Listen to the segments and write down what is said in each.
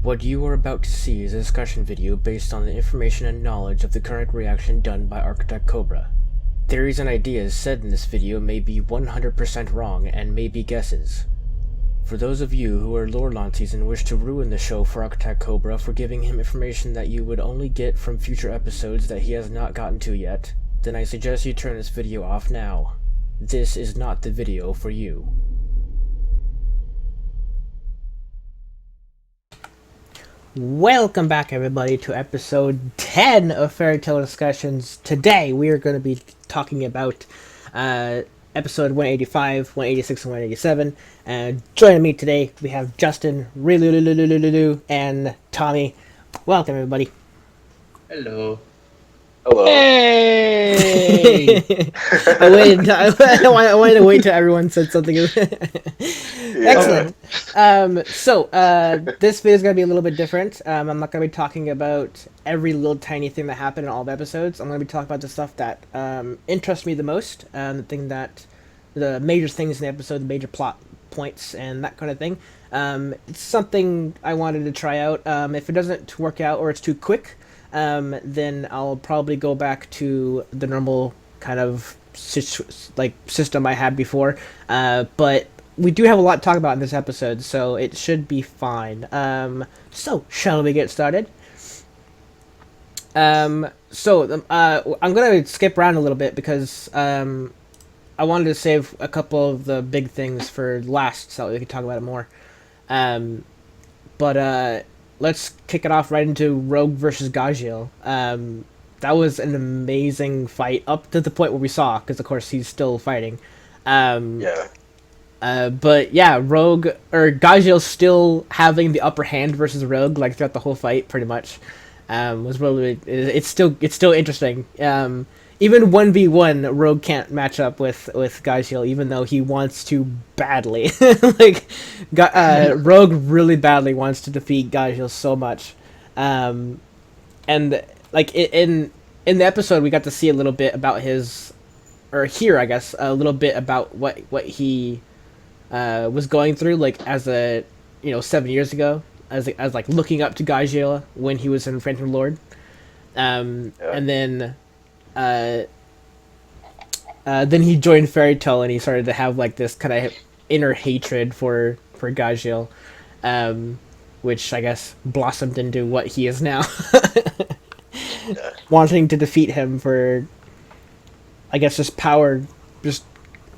What you are about to see is a discussion video based on the information and knowledge of the current reaction done by ArchitectCobra. Theories and ideas said in this video may be 100% wrong and may be guesses. For those of you who are lore Lances and wish to ruin the show for ArchitectCobra for giving him information that you would only get from future episodes that he has not gotten to yet, then I suggest you turn this video off now. This is not the video for you. Welcome back, everybody, to episode 10 of Fairy Tale Discussions. Today, we are going to be talking about episode 185, 186, and 187. And joining me today, we have Justin, Relulululululu, and Tommy. Welcome, everybody. Hello. Hello. Hey! I wanted to wait till everyone said something. Excellent. So this video is going to be a little bit different. I'm not going to be talking about every little tiny thing that happened in all the episodes. I'm going to be talking about the stuff that interests me the most, the major things in the episode, the major plot points, and that kind of thing. It's something I wanted to try out. If it doesn't work out or it's too quick, then I'll probably go back to the normal kind of system I had before. But we do have a lot to talk about in this episode, so it should be fine. So shall we get started? I'm gonna skip around a little bit because I wanted to save a couple of the big things for last so we can talk about it more. Let's kick it off right into Rogue versus Gajeel. That was an amazing fight up to the point where we saw, because of course he's still fighting. Rogue or Gajeel still having the upper hand versus Rogue like throughout the whole fight, pretty much. Was really it's still interesting. Even 1v1, Rogue can't match up with Gajeel, even though he wants to badly. Rogue really badly wants to defeat Gajeel so much. In the episode, we got to see a little bit about hear, I guess, a little bit about what he was going through, like, as 7 years ago, as looking up to Gajeel when he was in Phantom Lord. And then he joined Fairy Tale and he started to have like this kind of inner hatred for Gajeel, which I guess blossomed into what he is now. Wanting to defeat him for, I guess, just power, just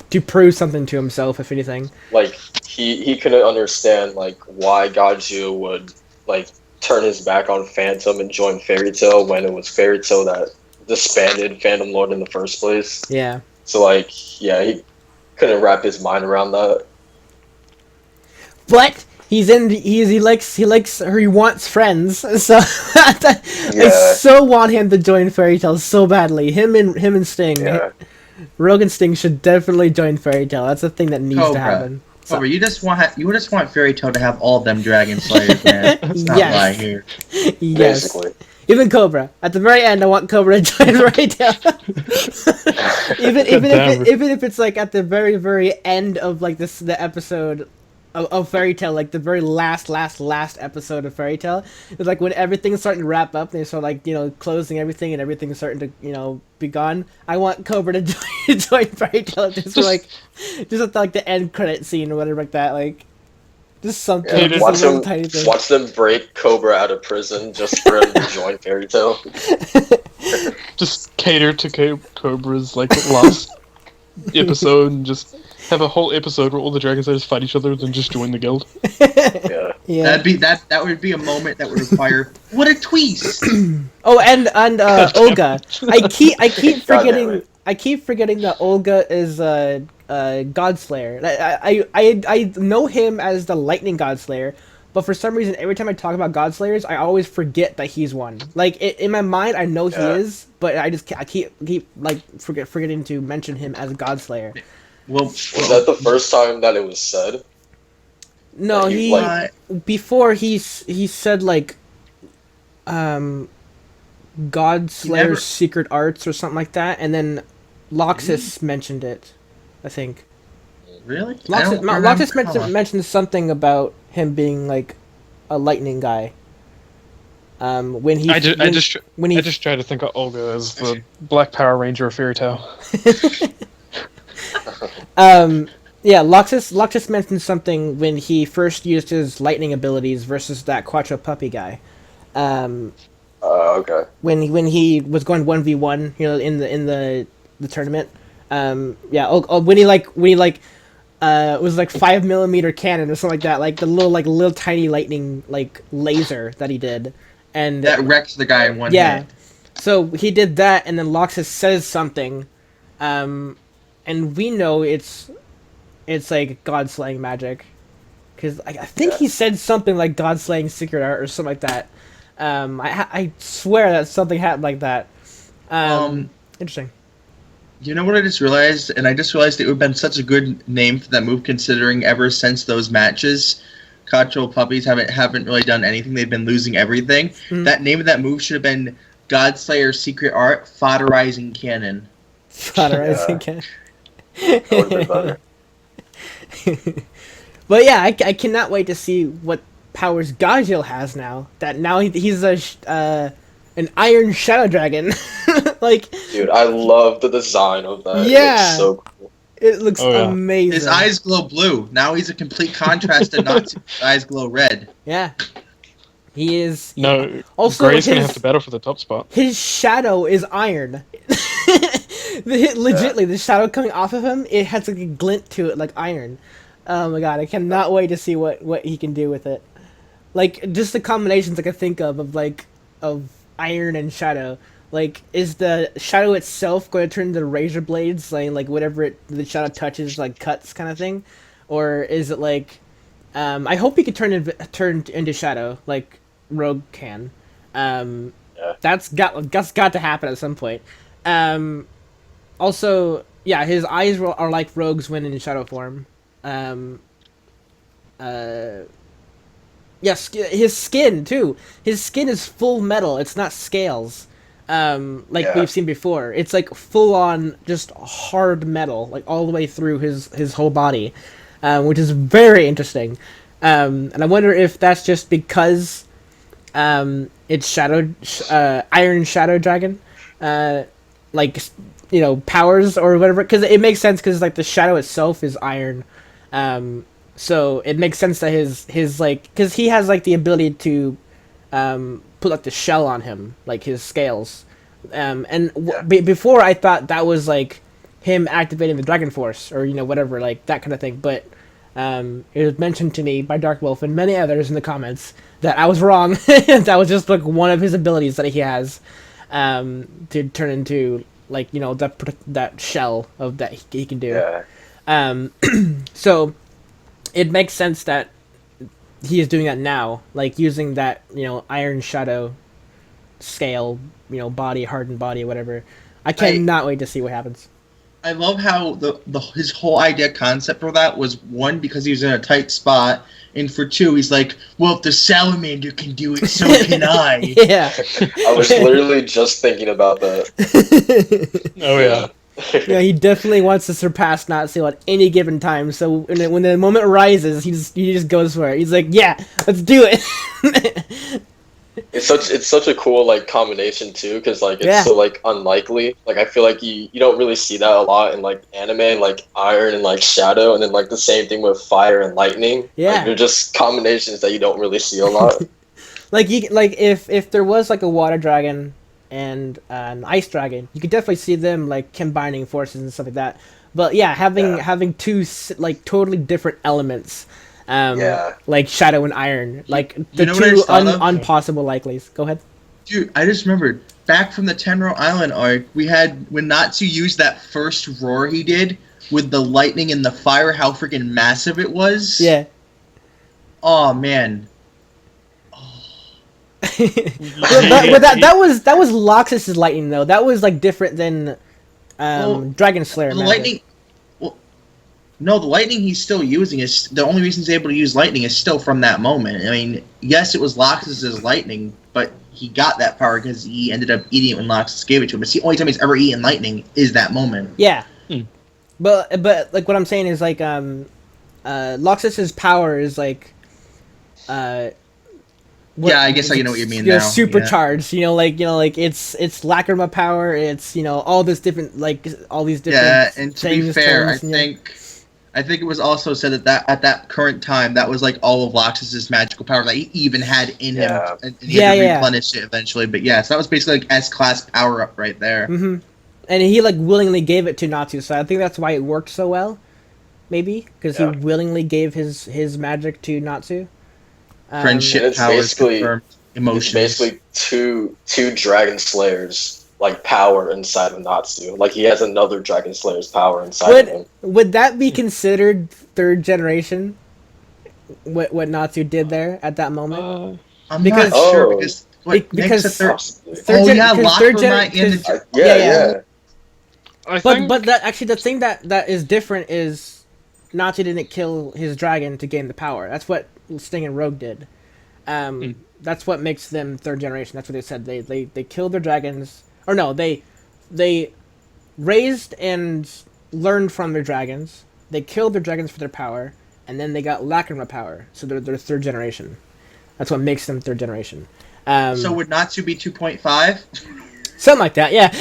to prove something to himself, if anything. Like, he couldn't understand like why Gajeel would like turn his back on Phantom and join Fairy Tale when it was Fairy Tale that disbanded Phantom Lord in the first place. Yeah. So he couldn't wrap his mind around that. But he wants friends. So I so want him to join Fairy Tale so badly. Him and Sting. Yeah. Rogue and Sting should definitely join Fairy Tale. That's the thing that needs to happen. So. Cobra, you just want Fairy Tale to have all of them Dragon Slayers, man. Let's not lie here. Yes. Basically. Even Cobra. At the very end, I want Cobra to join Fairy Tale. even if it's like at the very, very end of like the episode of Fairy Tale, like the very last episode of Fairy Tale. It's like when everything's starting to wrap up and they start closing everything and everything's starting to be gone. I want Cobra to join Fairy Tale just at the end credit scene or whatever like that. Like just something. Yeah, watch them break Cobra out of prison just for him to join Fairy Tale. Just cater to Cobra's last episode and just have a whole episode where all the Dragon Slayers fight each other and then just join the guild. Yeah. That would be a moment that would require what a twist. Oh, and Olga. I keep forgetting that Olga is Godslayer. I know him as the Lightning Godslayer, but for some reason every time I talk about Godslayers, I always forget that he's one. Like in my mind, I know he is, but I keep forgetting to mention him as Godslayer. Well, was that the first time that it was said? No, before he said Godslayer's Secret Arts or something like that, and then Laxus mentioned it, I think. Really? Laxus mentioned something about him being a lightning guy. When he I just when he try to think of Olga as the Black Power Ranger of Fairy Tale. Yeah, Laxus mentioned something when he first used his lightning abilities versus that Quattro Puppy guy. Okay. When he was going 1v1, in the tournament. When he it was like 5mm cannon or something like that, like the little tiny lightning like laser that he did, and That wrecks the guy in one hit. So he did that, and then Laxus says something, and we know it's like god slaying magic, because I think he said something like god slaying secret art or something like that. I swear that something happened like that. Interesting. You know what I just realized? And I just realized it would have been such a good name for that move, considering ever since those matches, Quattro Puppies haven't really done anything. They've been losing everything. That name of that move should have been Godslayer Secret Art Fodderizing Cannon. Fodderizing Cannon. That would have been better. But yeah, I cannot wait to see what powers Gajeel has now. That now he's an Iron Shadow Dragon. Like, dude, I love the design of that. Yeah. It looks so cool. It looks amazing. His eyes glow blue. Now he's a complete contrast to not his eyes glow red. Yeah. He is. No, Also, Gray's gonna have to battle for the top spot. His shadow is iron. Legitly, the shadow coming off of him, it has like a glint to it like iron. Oh my god, I cannot wait to see what he can do with it. Like, just the combinations I can think of iron and shadow. Like, is the shadow itself going to turn into razor blades, like whatever the shadow touches, like cuts kind of thing, or is it like, I hope he could turn into shadow like Rogue can. That's got to happen at some point. Also, yeah, his eyes are like Rogue's when in shadow form. Yes, his skin too. His skin is full metal. It's not scales. We've seen before. It's like full on just hard metal, like all the way through his whole body, which is very interesting. And I wonder if that's just because it's Iron Shadow Dragon, powers or whatever. Because it makes sense because like the shadow itself is iron. So it makes sense that his like, because he has like the ability to put like the shell on him, like his scales. Before I thought that was like him activating the Dragon Force or whatever, like that kind of thing. But it was mentioned to me by Dark Wolf and many others in the comments that I was wrong. That was just like one of his abilities that he has to turn into like that shell of that he can do. Yeah. So it makes sense that he is doing that now, like using that Iron Shadow scale, body, hardened body, whatever. I cannot wait to see what happens. I love how his whole idea concept for that was, one, because he was in a tight spot, and for two, he's like, well, if the salamander can do it, so can I. Yeah. I was literally just thinking about that. Oh yeah. Yeah, he definitely wants to surpass Natsu at any given time. So when the moment arises, he just goes for it. He's like, "Yeah, let's do it." It's such a cool like combination too, because like it's so like unlikely. Like I feel like you don't really see that a lot in like anime, like iron and like shadow, and then like the same thing with fire and lightning. Yeah, like, they're just combinations that you don't really see a lot. if there was like a water dragon and an ice dragon, you could definitely see them like combining forces and stuff like that. But yeah, having two like totally different elements, like shadow and iron, like the two impossible likelies. Go ahead. Dude, I just remembered back from the Tenro Island arc, we had when Natsu used that first roar he did with the lightning and the fire, how freaking massive it was. Yeah. Oh man. that was Laxus's lightning though. That was like different than Dragon Slayer. The lightning. Well, no, the lightning he's still using is the only reason he's able to use lightning is still from that moment. I mean, yes, it was Laxus's lightning, but he got that power because he ended up eating it when Laxus gave it to him. It's the only time he's ever eaten lightning is that moment. Yeah, but like what I'm saying is like Laxus's power is like Yeah, I guess I know what you mean know, now. supercharged. You know, like it's lacrima power. It's all this different all these different. Yeah, and to be things, fair, terms, I think it was also said that at that current time that was like all of Laxus's magical power that he even had in him, and he had to replenish it eventually. But yeah, so that was basically like S-class power up right there. Mm-hmm. And he like willingly gave it to Natsu, so I think that's why it worked so well. Maybe because he willingly gave his magic to Natsu. Friendship powers confirmed emotions. It's basically two Dragon Slayers like power inside of Natsu. Like he has another Dragon Slayer's power inside of him. Would that be considered third generation? What Natsu did there at that moment? I'm not sure because because Lacrima and yeah. But that actually the thing that is different is Natsu didn't kill his dragon to gain the power. That's what Sting and Rogue did. That's what makes them third generation. That's what they said. They killed their dragons, or no, they raised and learned from their dragons. They killed their dragons for their power, and then they got Lacrima power. So they're third generation. That's what makes them third generation. So would Natsu be 2.5? Something like that, yeah.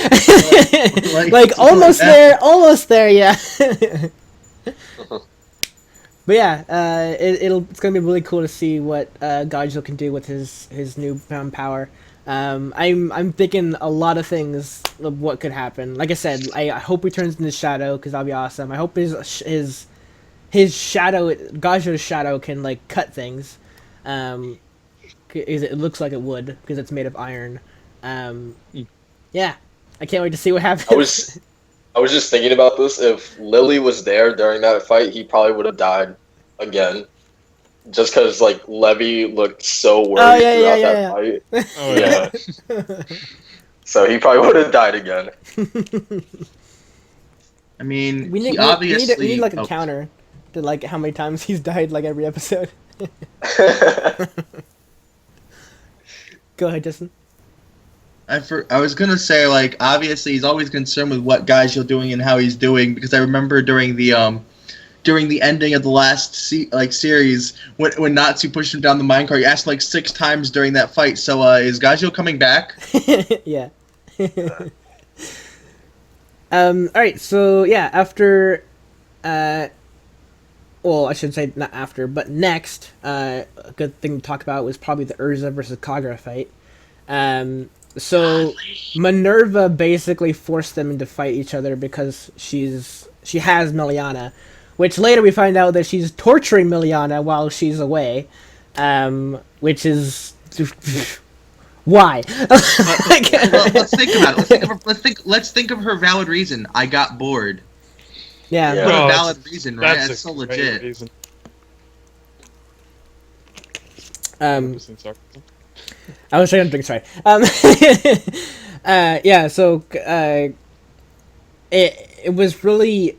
like almost there, yeah. But yeah, it's gonna be really cool to see what Gajeel can do with his newfound power. I'm thinking a lot of things of what could happen. Like I said, I hope he turns into Shadow because that'll be awesome. I hope his shadow, Gajeel's shadow, can like cut things. It looks like it would because it's made of iron. Yeah, I can't wait to see what happens. I was just thinking about this. If Lily was there during that fight, he probably would have died again. Just because, like, Levy looked so worried throughout that fight. Oh, yeah. So he probably would have died again. I mean, we need like a counter to, like, how many times he's died, like, every episode. Go ahead, Justin. I was gonna say, like, obviously he's always concerned with what Gajeel doing and how he's doing, because I remember during the ending of the last series when Natsu pushed him down the minecart, he asked like 6 times during that fight. So is Gajeel coming back? Yeah. All right. So yeah, after, well, I should say not after, but next, a good thing to talk about was probably the Erza versus Kagura fight. So Minerva basically forced them to fight each other because she has Miliana, which later we find out that she's torturing Miliana while she's away, which is why. Well, let's think about it. Let's think of her valid reason. I got bored. Yeah. What a valid reason, right? That's so legit. Reason. I was trying to think. Sorry. Yeah. So it was really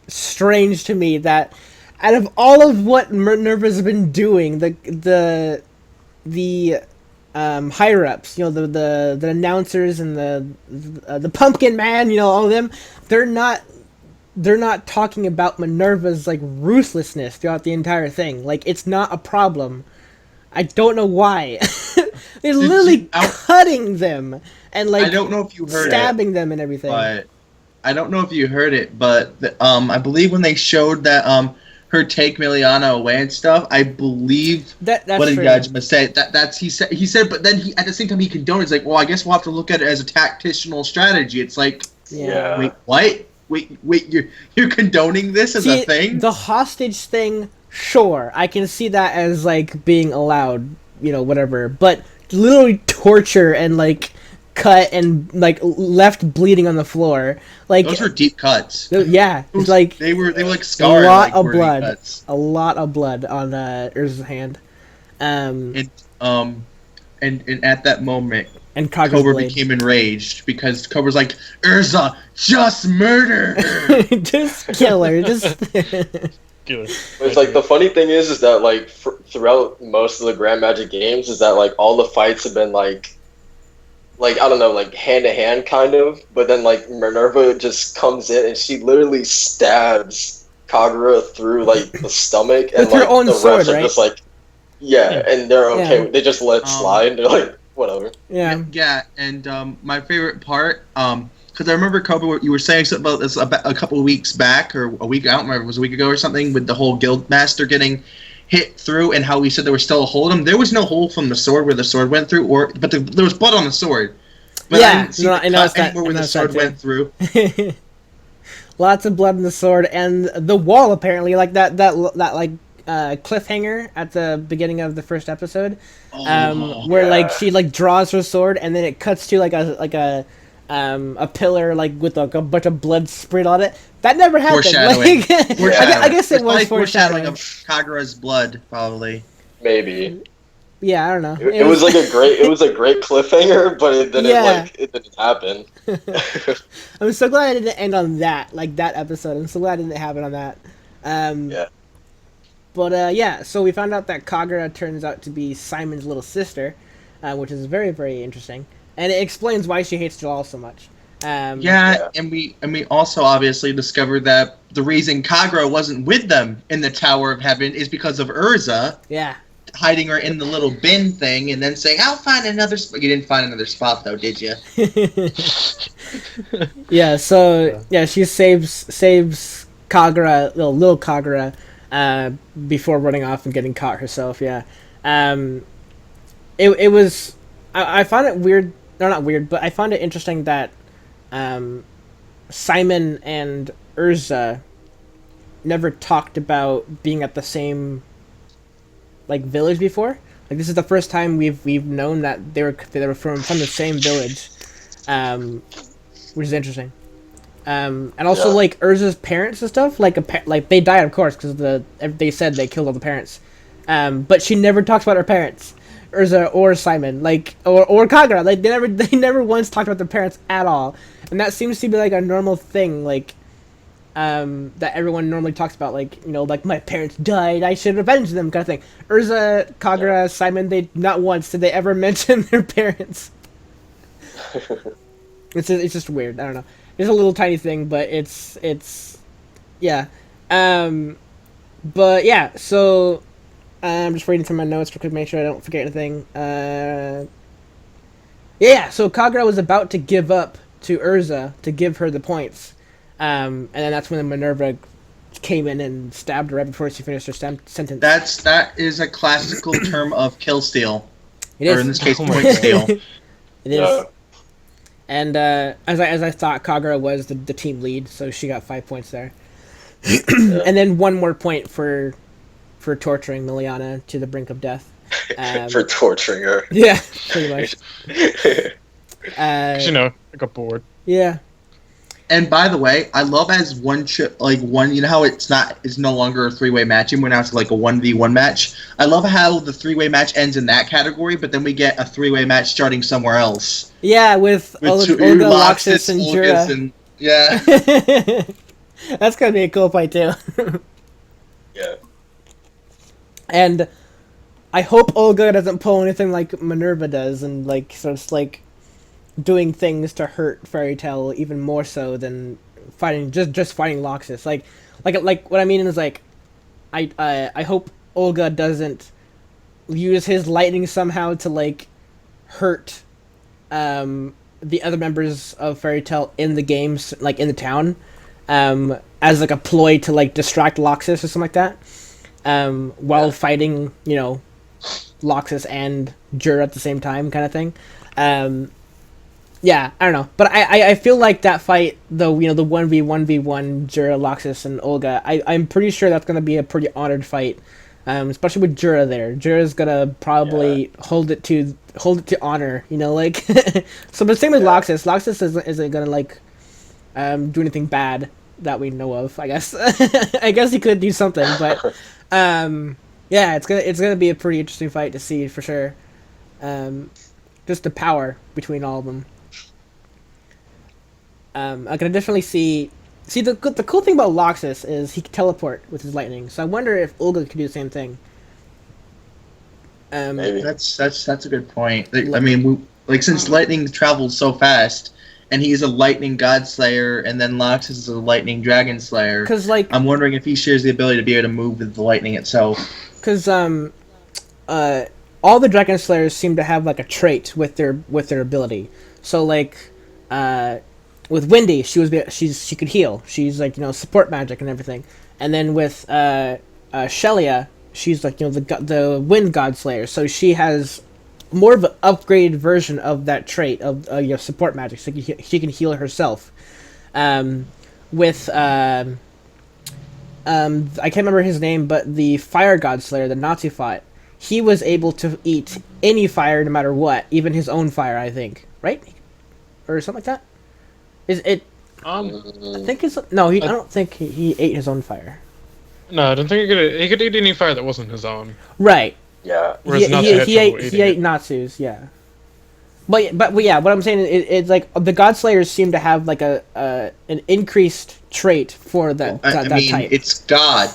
strange to me that out of all of what Minerva's been doing, the higher ups, the announcers and the Pumpkin Man, all of them, they're not talking about Minerva's like ruthlessness throughout the entire thing. Like, it's not a problem. I don't know why. They're literally cutting them and like, I don't know if you heard stabbing them and everything. But I don't know if you heard it, but I believe when they showed that her take Miliana away and stuff, I believe that's what did true. Gajima say? He said, but then at the same time he condoned. It's like, well, I guess we'll have to look at it as a tactical strategy. It's like, wait, what? Wait, you're condoning this as a thing? The hostage thing, sure, I can see that as like being allowed, whatever. But literally torture and like cut and like left bleeding on the floor, like those were deep cuts. Yeah, it's like they were like scarred. A lot like, of blood. Cuts. A lot of blood on Erza's hand. And at that moment, and Cobra became enraged because Cobra's like, Erza, just murder her. Just kill her. Just. It's like the funny thing is that like throughout most of the Grand Magic games is that like all the fights have been like I don't know, like hand to hand kind of, but then like Minerva just comes in and she literally stabs Kagura through like the stomach and with her like own the sword, refs are right? just like, Yeah, and they're okay. Yeah. They just let it slide. They're like, whatever. Yeah. Yeah, and my favorite part, because I remember, Cobra, you were saying something about this a couple of weeks back, or a week, I don't remember, it was a week ago or something, with the whole guild master getting hit through, and how we said there was still a hole in him. There was no hole from the sword where the sword went through, but there was blood on the sword. But Yeah, I didn't see I noticed that. where the sword went through. Lots of blood in the sword, and the wall apparently, like that like cliffhanger at the beginning of the first episode, where like she like draws her sword and then it cuts to like a pillar like with like a bunch of blood sprayed on it. That never happened. Foreshadowing. Like, I guess it was foreshadowing of Kagura's blood, probably. Maybe. Yeah, I don't know. It was like a great cliffhanger, but it didn't happen. I'm so glad it didn't end on that, like that episode. I'm so glad it didn't happen on that. Yeah. But yeah, so we found out that Kagura turns out to be Simon's little sister, which is very, very interesting, and it explains why she hates Jalal so much. And we also obviously discovered that the reason Kagura wasn't with them in the Tower of Heaven is because of Erza. Yeah. Hiding her in the little bin thing and then saying, "I'll find another spot." You didn't find another spot though, did you? Yeah. So yeah, she saves Kagura, little Kagura, before running off and getting caught herself. Yeah. It was. I found it weird. No, not weird, but I found it interesting that Simon and Erza never talked about being at the same like village before. Like this is the first time we've known that they were from the same village, which is interesting. And also like Erza's parents and stuff, like they died of course because they said they killed all the parents, but she never talks about her parents, Erza or Simon, like or Kagura. Like they never once talked about their parents at all, and that seems to be like a normal thing, like. That everyone normally talks about, like, you know, like, my parents died, I should avenge them, kind of thing. Erza, Kagura, Simon, they not once did they ever mention their parents. It's just weird. I don't know. It's a little tiny thing, but it's yeah. But yeah. So I'm just reading through my notes to make sure I don't forget anything. Yeah. So Kagura was about to give up to Erza to give her the points. And then that's when Minerva came in and stabbed her right before she finished her sentence. That is a classical term of kill steal. It is. Or in this case, point steal. It is. And as I thought, Kagura was the team lead, so she got 5 points there. And then 1 more point for torturing Liliana to the brink of death. For torturing her. Yeah, pretty much. You know, I got bored. Yeah. And by the way, I love as one, you know how it's no longer a 3-way match anymore, now it's like a 1v1 match. I love how the 3-way match ends in that category, but then we get a 3-way match starting somewhere else. Yeah, with Olga, Laxus, and Jura. Yeah. That's gonna be a cool fight too. Yeah. And I hope Olga doesn't pull anything like Minerva does, and like starts like doing things to hurt Fairy Tail even more so than fighting just fighting Laxus. Like what I mean is like I hope Olga doesn't use his lightning somehow to like hurt the other members of Fairy Tail in the games, like in the town, as like a ploy to like distract Laxus or something like that, while fighting, you know, Laxus and Jura at the same time, kind of thing. Yeah, I don't know, but I feel like that fight, though, you know, the 1v1 Jura, Laxus, and Olga, I'm pretty sure that's gonna be a pretty honored fight, especially with Jura there. Jura's gonna probably hold it to honor, you know, like. So, but same with Laxus. Laxus isn't gonna like do anything bad that we know of. I guess. I guess he could do something, but yeah, it's gonna be a pretty interesting fight to see for sure. Just the power between all of them. I can definitely see the cool thing about Laxus is he can teleport with his lightning. So I wonder if Olga could do the same thing. Maybe. That's a good point. I mean, since lightning travels so fast, and he's a lightning god slayer, and then Laxus is a lightning dragon slayer. Because I'm wondering if he shares the ability to be able to move with the lightning itself. Because all the Dragon Slayers seem to have like a trait with their ability. So like, with Wendy, she could heal. She's like support magic and everything. And then with Shelia, she's like the Wind God Slayer. So she has more of an upgraded version of that trait of support magic. So she can heal herself. With I can't remember his name, but the Fire God Slayer, the Nazi fought, he was able to eat any fire no matter what, even his own fire, I think, right? Or something like that. Is it? I think it's no. I don't think he ate his own fire. No, I don't think he could eat any fire that wasn't his own. Right. Yeah. Whereas He ate Natsu's, yeah. But yeah, what I'm saying is it's like the God Slayers seem to have like an increased trait for that that type. It's God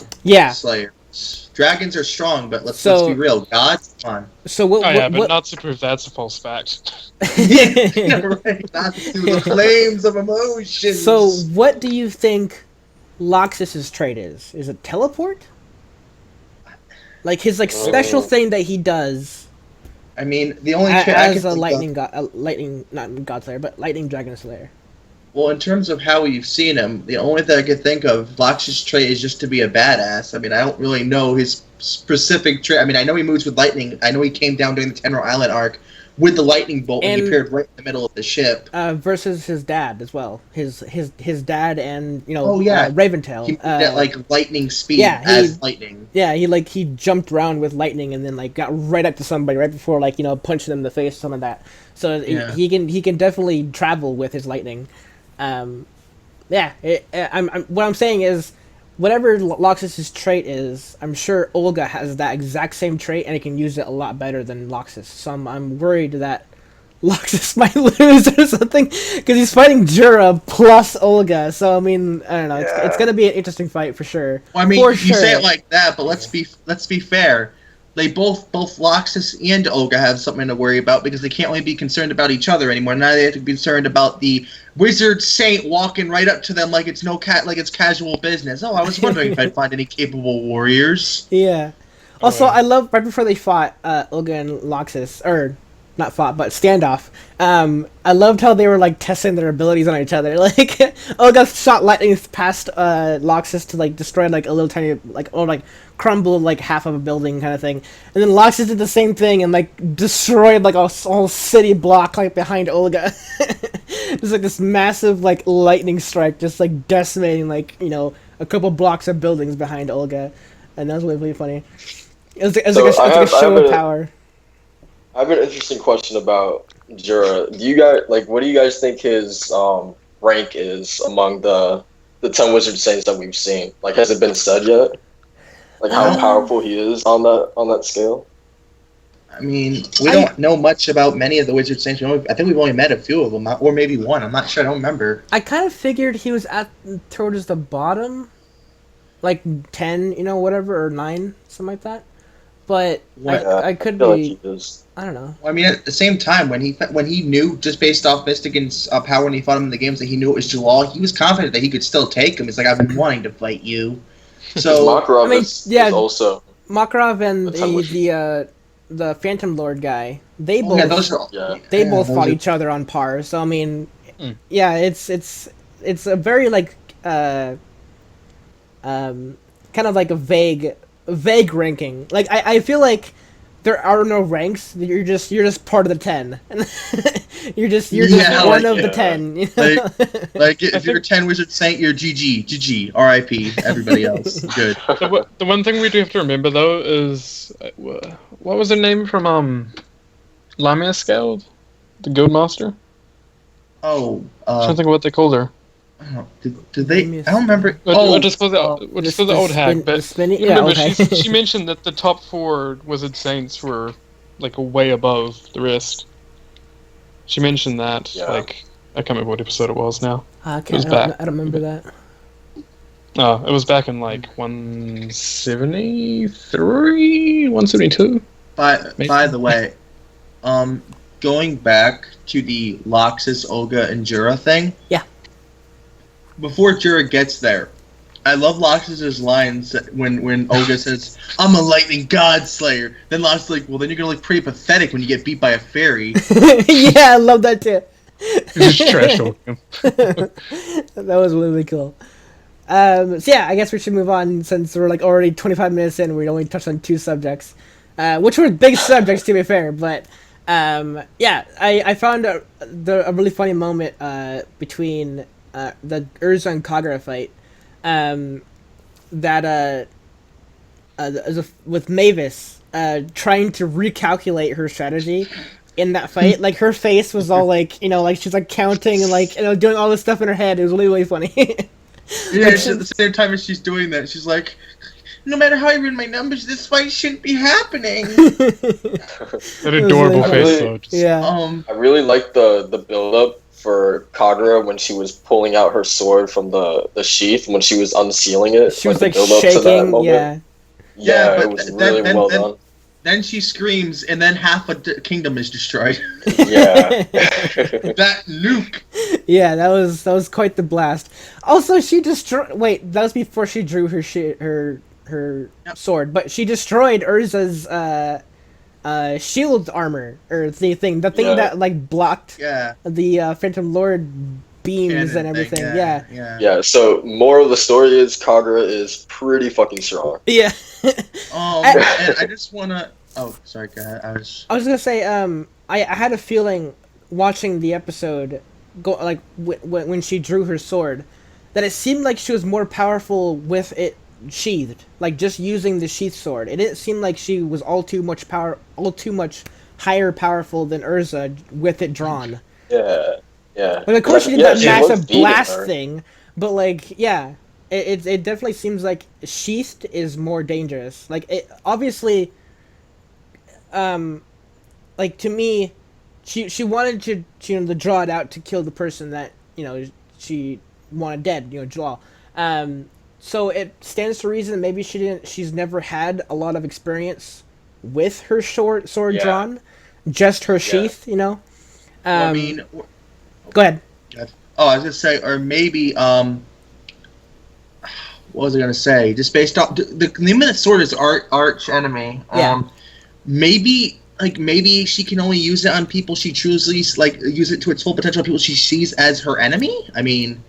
Slayers. Dragons are strong, but let's be real. God's fun. So what? But not to prove that's a false fact. Yeah, right. Not through the flames of emotion. So what do you think Laxus's trait is? Is it teleport? Like his special thing that he does. I mean, the only trait as a lightning not God Slayer, but lightning Dragon Slayer. Well, in terms of how we've seen him, the only thing I could think of, Laxus' trait is just to be a badass. I mean, I don't really know his specific trait. I mean, I know he moves with lightning. I know he came down during the Tenro Island arc with the lightning bolt and he appeared right in the middle of the ship. Versus his dad as well. His dad and Raventail. He moved at lightning speed as lightning. Yeah, he jumped around with lightning and then got right up to somebody right before punching them in the face, some of that. So he can definitely travel with his lightning. What I'm saying is, whatever Laxus's trait is, I'm sure Olga has that exact same trait and he can use it a lot better than Laxus. So I'm worried that Laxus might lose or something because he's fighting Jura plus Olga. So I mean, I don't know. Yeah. It's gonna be an interesting fight for sure. Well, I mean, you say it like that, but let's be fair. They both Laxus and Olga have something to worry about because they can't really be concerned about each other anymore. Now they have to be concerned about the wizard saint walking right up to them like it's it's casual business. Oh, I was wondering if I'd find any capable warriors. Yeah. Also, I love right before they fought Olga and Laxus, or not fought, but standoff. I loved how they were testing their abilities on each other. Olga shot lightning past Laxus to destroy a little tiny crumble half of a building kind of thing, and then Laxus did the same thing and destroyed a whole city block behind Olga. Just this massive lightning strike, just decimating a couple blocks of buildings behind Olga, and that was really funny. It was a show of power. I have an interesting question about Jura. Do you guys what do you guys think his rank is among the 10 wizard saints that we've seen? Has it been said yet? How powerful he is on that scale? I mean, we don't know much about many of the wizard saints. I think we've only met a few of them, or maybe one. I'm not sure. I don't remember. I kind of figured he was towards the bottom, 10, whatever, or 9, something like that. But I could be. I don't know. Well, I mean, at the same time, when he knew just based off Mystican's power when he fought him in the games that he knew it was Jalal, he was confident that he could still take him. It's I've been wanting to fight you. So Makarov is also Makarov and the Phantom Lord guy. They both both fought each other on par. So I mean, it's a very kind of a vague ranking. I feel like there are no ranks. You're just part of the 10. you're just one of the 10. If you're a 10 wizard saint, you're GG, RIP. Everybody else, good. The one thing we do have to remember though is what was her name from Lamia Scaled, the Guild Master. Oh, I don't think what they called her. Did they? I don't remember. We'll just call the old hag. But remember, okay. she mentioned that the top 4 wizard saints were way above the rest. She mentioned that. I can't remember what episode it was now. I don't remember that. Oh, it was back in 173, 172. By the way, going back to the Laxus, Olga, and Jura thing. Yeah. Before Jura gets there, I love Laxus's lines when Olga says, "I'm a lightning god slayer." Then Laxus is like, "Well, then you're gonna look pretty pathetic when you get beat by a fairy." Yeah, I love that too. Just trash talking him. That was really cool. So yeah, I guess we should move on since we're like already 25 minutes in. We only touched on 2 subjects, which were big subjects to be fair. But yeah, I found a really funny moment between the Erza and Kagura fight. With Mavis trying to recalculate her strategy in that fight. Like her face was all like, like she's like counting and like doing all this stuff in her head. It was really, really funny. Yeah, at the same time as she's doing that, she's like, "No matter how I read my numbers, this fight shouldn't be happening." That adorable really face, funny. though. Just, Yeah. I really liked the build up for Kagura when she was pulling out her sword from the sheath when she was unsealing it. She was the like build up to that shaking. moment. Yeah. Yeah, but it was really well done. Then she screams, and then half a kingdom is destroyed. Yeah. That nuke. Yeah, that was quite the blast. Also, she destroyed. Wait, that was before she drew her Yep. sword, but she destroyed Erza's shield armor or the thing Yeah. that like blocked Yeah. the Phantom Lord beams Cannon and everything. thing, Yeah. Yeah, so moral of the story is Kagura is pretty fucking strong. Yeah. And I just wanna. Oh, sorry. Go ahead. I was gonna say, I had a feeling watching the episode, when she drew her sword, that it seemed like she was more powerful with it sheathed, like just using the sheath sword. It didn't seem like she was all too much higher powerful than Erza with it drawn. Yeah, yeah. Like, of course, she did Yeah, that she massive was beating blast her. thing, but like, yeah, it definitely seems like sheathed is more dangerous. Like, it obviously. Like to me, she wanted to draw it out to kill the person that she wanted dead, Jalal. So it stands to reason maybe she's never had a lot of experience with her sword Yeah. drawn, just her sheath, I mean, Go ahead. oh, I was gonna say, or maybe what was I gonna say? Just based off the name of the sword is arch enemy. Yeah. Maybe she can only use it on people she chooses, like use it to its full potential on people she sees as her enemy. I mean,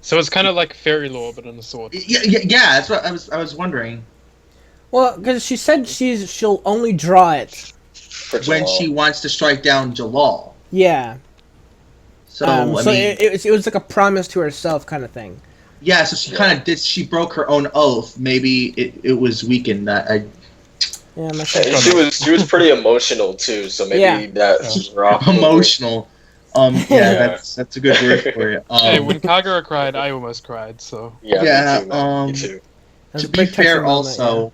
so it's kind of like fairy lore, but on a sword. yeah. That's what I was wondering. Well, because she said she'll only draw it. For When Jalal. she wants to strike down Jalal. Yeah. So I mean, it was like a promise to herself kind of thing. yeah. So she kind of did. She broke her own oath. Maybe it was weakened. Yeah, I'm not sure. And she was pretty emotional too, so maybe Yeah. that rocked Emotional. Yeah. That's a good word for it. Hey, when Kagura cried, I almost cried, so... Yeah, Yeah, me too, man. Me too. That's To a be big touching fair, moment, also,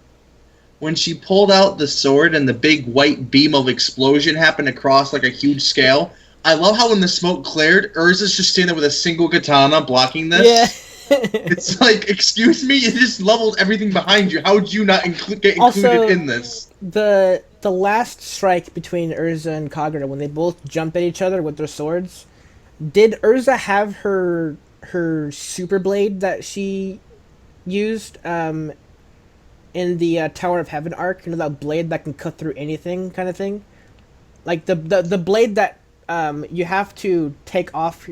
when she pulled out the sword and the big white beam of explosion happened across like a huge scale, I love how when the smoke cleared, Erza's just standing there with a single katana blocking this. Yeah. It's like, excuse me, it just leveled everything behind you. How would you not get included Also, in this? The last strike between Erza and Kagura, when they both jump at each other with their swords, did Erza have her super blade that she used in the Tower of Heaven arc? That blade that can cut through anything, kind of thing. Like the blade that you have to take off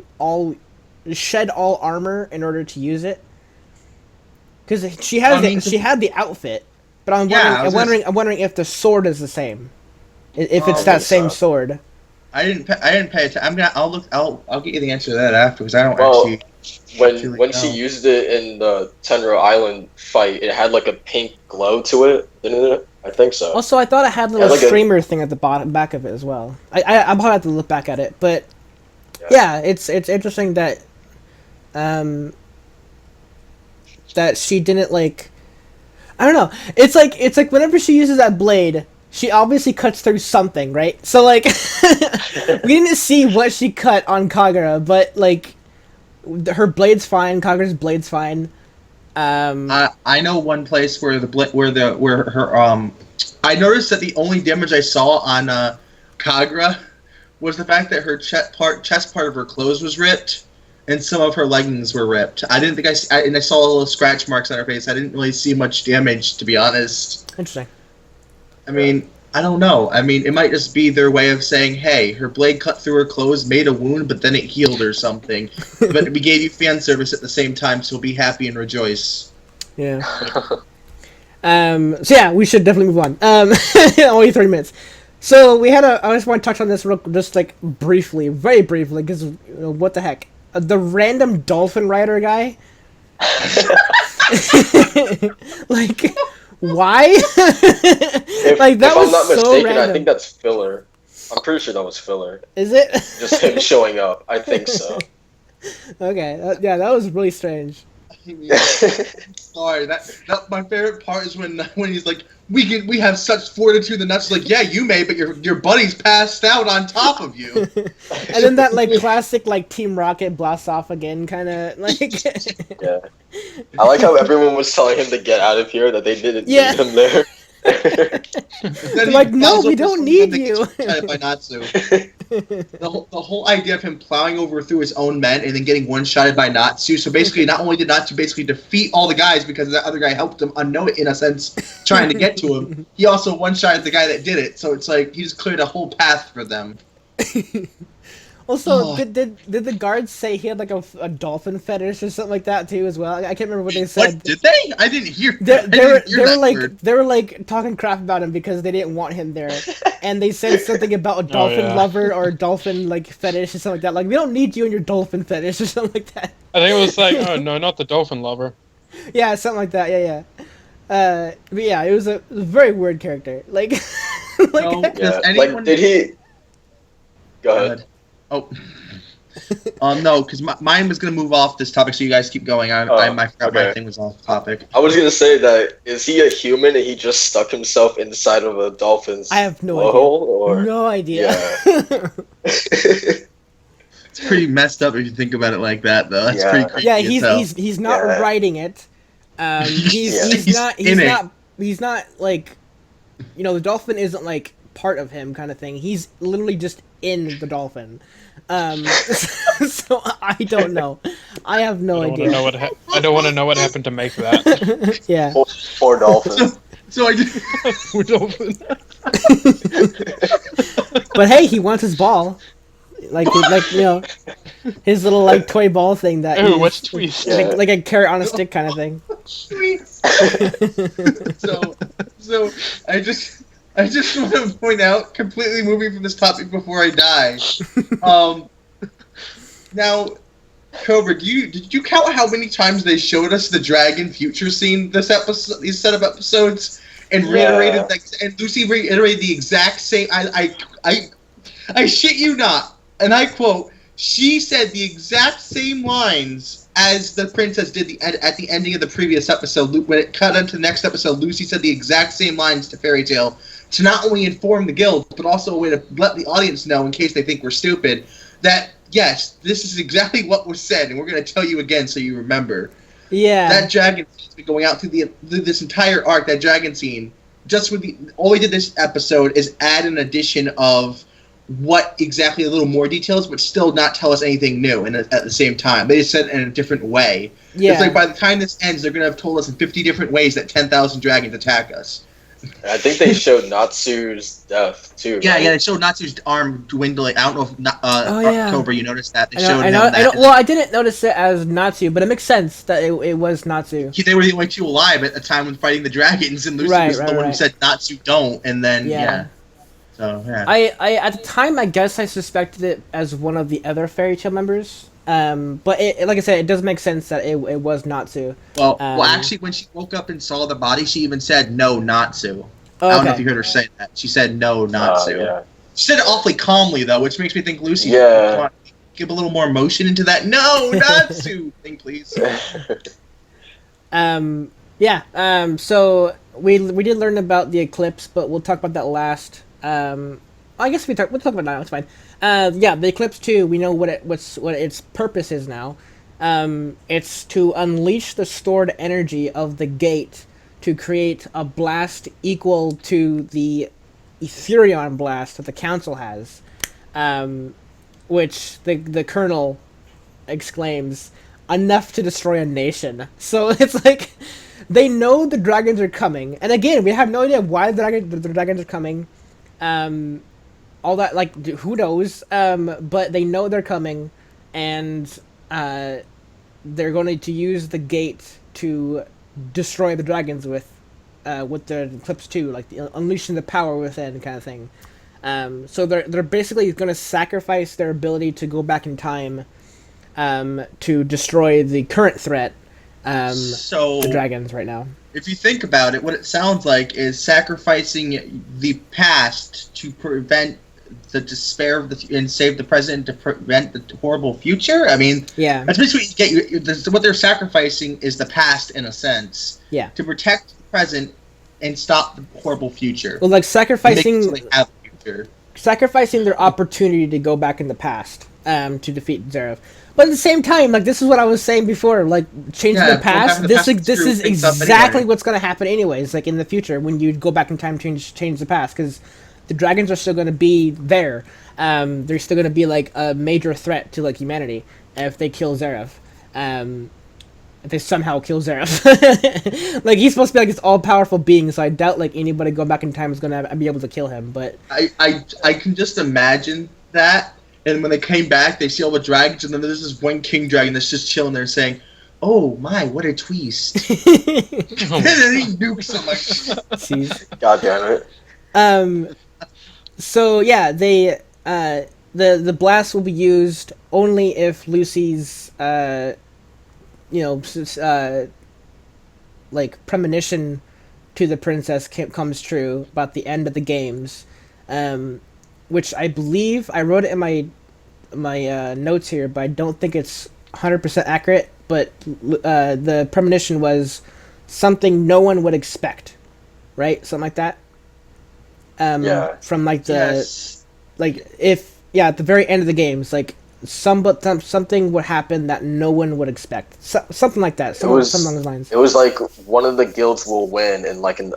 shed all armor in order to use it. Because she has she had the outfit. But I'm wondering if the sword is the same. If it's that same sword. I didn't pay attention. I'll get you the answer to that after because I don't Well, actually. when she used it in the Tenro Island fight, it had like a pink glow to it, didn't it? I think so. Also, I thought it had a little like streamer thing at the back of it as well. I'm probably have to look back at it, but yeah, it's interesting that that she didn't like. I don't know. It's like whenever she uses that blade, she obviously cuts through something, right? So like, we didn't see what she cut on Kagura, but like, her blade's fine. Kagura's blade's fine. I know one place where I noticed that the only damage I saw on Kagura was the fact that her chest part of her clothes was ripped, and some of her leggings were ripped. I didn't think and I saw little scratch marks on her face. I didn't really see much damage, to be honest. Interesting. I mean, I don't know. I mean, it might just be their way of saying, hey, her blade cut through her clothes, made a wound, but then it healed or something. But we gave you fan service at the same time, so be happy and rejoice. Yeah. So yeah, we should definitely move on. Only 3 minutes. So we had I just want to touch on this just like briefly, very briefly, because what the heck? The random dolphin rider guy. Like, why? Like that if was I'm not so mistaken, random. I think that's filler. I'm pretty sure that was filler. Is it? Just him showing up. I think so. Okay. Yeah, that was really strange. Sorry, that my favorite part is when he's like, we have such fortitude, and that's like, yeah, you may, but your buddy's passed out on top of you. And then that like classic like Team Rocket blasts off again, kind of like. Yeah. I like how everyone was telling him to get out of here, that they didn't need him there. They're like, no, we don't need you. By Natsu. The whole idea of him plowing over through his own men and then getting one-shotted by Natsu. So basically, not only did Natsu basically defeat all the guys because that other guy helped him unknown in a sense, trying to get to him, he also one-shotted the guy that did it. So it's like he just cleared a whole path for them. Also, did the guards say he had like a dolphin fetish or something like that too as well? I can't remember what they said. What, did they? I didn't hear. They were like talking crap about him because they didn't want him there, and they said something about a dolphin lover or a dolphin like fetish or something like that. Like, we don't need you and your dolphin fetish or something like that. I think it was like, oh no, not the dolphin lover. Yeah, something like that. Yeah. But yeah, it was a very weird character. Like, like, did he? Go ahead. Oh. No, because mine was going to move off this topic, so you guys keep going. I forgot my thing was off topic. I was going to say that, is he a human and he just stuck himself inside of a dolphin's I have no blowhole, idea. or? No idea. Yeah. It's pretty messed up if you think about it like that, though. That's pretty creepy. Yeah, he's not writing it. He's not like, the dolphin isn't like part of him kind of thing. He's literally just in the dolphin. So I don't know. I have no idea. I don't want to know what happened to make that. Yeah. Poor dolphin. So I just... Poor dolphin. But hey, he wants his ball. Like his little like toy ball thing that. Oh, what's twist? Like a carrot on a stick kind of thing. So I just want to point out, completely moving from this topic before I die. Now, Cobra, did you count how many times they showed us the dragon future scene this episode, these set of episodes, and reiterated and Lucy reiterated the exact same. I shit you not, and I quote. She said the exact same lines as the princess did at the ending of the previous episode. When it cut into the next episode, Lucy said the exact same lines to Fairy Tale to not only inform the guild, but also a way to let the audience know, in case they think we're stupid, that, yes, this is exactly what was said, and we're going to tell you again so you remember. Yeah. That dragon scene's been going out through this entire arc, that dragon scene. Just with all we did this episode is add an addition of what exactly a little more details, but still not tell us anything new. And at the same time, they just said it in a different way. Yeah. It's like by the time this ends, they're going to have told us in 50 different ways that 10,000 dragons attack us. I think they showed Natsu's death too. Yeah, they showed Natsu's arm dwindling. I don't know if Cobra, you noticed that. They showed him that. Well, I didn't notice it as Natsu, but it makes sense that it was Natsu. They were the only two alive at the time when fighting the dragons, and Lucy was the one who said Natsu don't, and then So yeah. I at the time, I guess I suspected it as one of the other Fairy Tale members. But like I said, it does make sense that it was Natsu. Well, actually, when she woke up and saw the body, she even said, "No, Natsu." I don't know if you heard her say that. She said, "No, Natsu." She said it awfully calmly, though, which makes me think Lucy. Give a little more emotion into that. No, Natsu thing, please. So we did learn about the Eclipse, but we'll talk about that last. I guess we'll talk about it now. It's fine. The Eclipse 2, we know what its purpose is now. It's to unleash the stored energy of the gate to create a blast equal to the Etherion blast that the council has, which the Colonel exclaims, "Enough to destroy a nation." So it's like they know the dragons are coming, and again, we have no idea why the dragons are coming. All that, like, who knows? But they know they're coming, and they're going to use the gate to destroy the dragons with the Eclipse 2, like unleashing the power within kind of thing. So they're basically going to sacrifice their ability to go back in time to destroy the current threat, So the dragons right now. if you think about it, what it sounds like is sacrificing the past to prevent the despair of and save the present to prevent the horrible future. I mean, Yeah, that's basically what you get. What they're sacrificing is the past in a sense. Yeah. To protect the present and stop the horrible future. well, like Make it so sacrificing they have a future. their opportunity to go back in the past to defeat Zeref. But at the same time, like, this is what I was saying before, like, changing Yeah, the past, the this past is screw things up exactly anyway. what's going to happen anyways, like, in the future, when you go back in time, change the past, because the dragons are still going to be there. They're still going to be, like, a major threat to, like, humanity if they kill Zeref. If they somehow kill Zeref. Like, he's supposed to be, like, this all-powerful being, so I doubt, like, anybody going back in time is going to be able to kill him, but... I can just imagine that. And when they came back, they see all the dragons, and then there's this one king dragon that's just chilling there saying, "Oh my, what a twist!" And then he nukes him like. Jeez. God damn it. So yeah, they the blast will be used only if Lucy's like premonition to the princess comes true about the end of the games, which I believe I wrote it in my notes here, but I don't think it's 100% accurate. But the premonition was something no one would expect, right? Something like that. Yeah. From like the Yes. like at the very end of the games, like something would happen that no one would expect. Something like that. Something along those lines. It was like one of the guilds will win in like an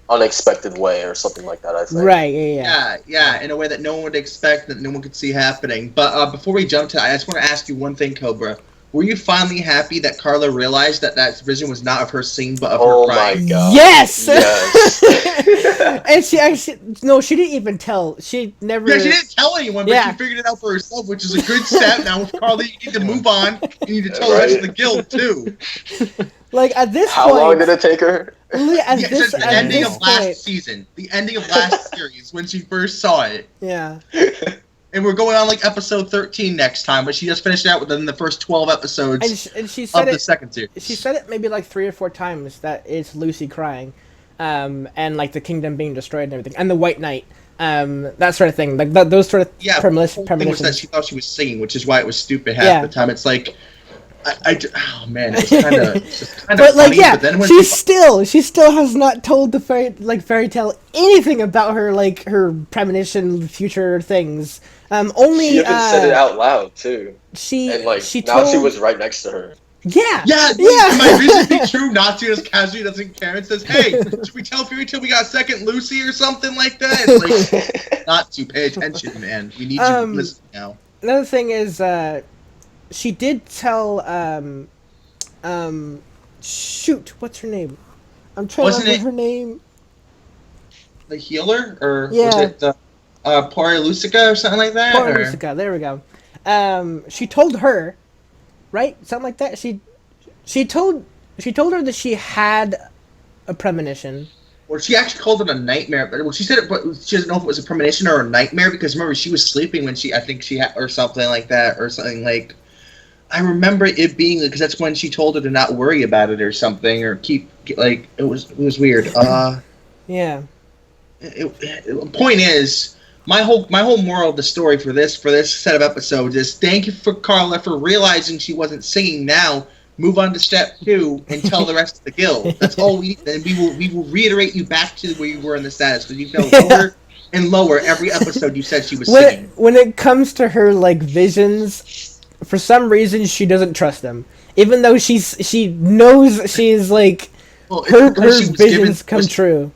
unexpected way or something like that, I think. Right. Yeah. Yeah, in a way that no one would expect, that no one could see happening. But before we jump to that, I just want to ask you one thing, Cobra. Were you finally happy that Carla realized that vision was not of her singing, but of her crying? My god. Yes. Yes. And she actually she didn't even tell. She never. Yeah, she didn't tell anyone, but Yeah. she figured it out for herself, which is a good step. Now with Carla, you need to move on. You need to tell the rest of the guild too. Like at this How point. long did it take her? At Yeah, this, the at ending this of last point, season, the ending of last series, when she first saw it. yeah. And we're going on like episode 13 next time, but she just finished it out within the first 12 episodes And she said of the it. second series. She said it maybe like 3 or 4 times that it's Lucy crying, and like the kingdom being destroyed and everything, and the White Knight, that sort of thing. Like those sort of Yeah, the whole thing was that premonitions. she thought she was singing, which is why it was stupid half Yeah. the time. It's like, oh man, it's kind of But funny. like, yeah, But then when she still has not told the fairy tale anything about her, like her premonition future things. Only She even said it out loud too. she And like she now told, she was right next to her. yeah yeah, yeah. my vision be true. Not just casually doesn't care and says, "Hey, should we tell Fairy Tale we got second Lucy or something like that?" It's like, not to pay attention, man. We need you to listen now. Another thing is, she did tell shoot, what's her name? I'm trying Wasn't to it- remember her name. The healer, or Yeah. was it Poria Lucica or something like that? Poor or- Lucica, there we go. She told her, right? Something like that. She told her that she had a premonition. Well, she actually called it a nightmare, but she said it, but she doesn't know if it was a premonition or a nightmare because remember she was sleeping when I think she had, or something like that, or something like. I remember it being because that's when she told her to not worry about it or something, or keep like it was weird. Yeah. Point is, my whole moral of the story for this set of episodes is thank you for Carla for realizing she wasn't singing. Now move on to step 2 and tell the rest of the guild. That's all we need, and we will reiterate you back to where you were in the status because you fell lower and lower every episode. You said she was singing. When it comes to her like visions, for some reason she doesn't trust them, even though she knows she's like Well, it's her because she was visions come was- true.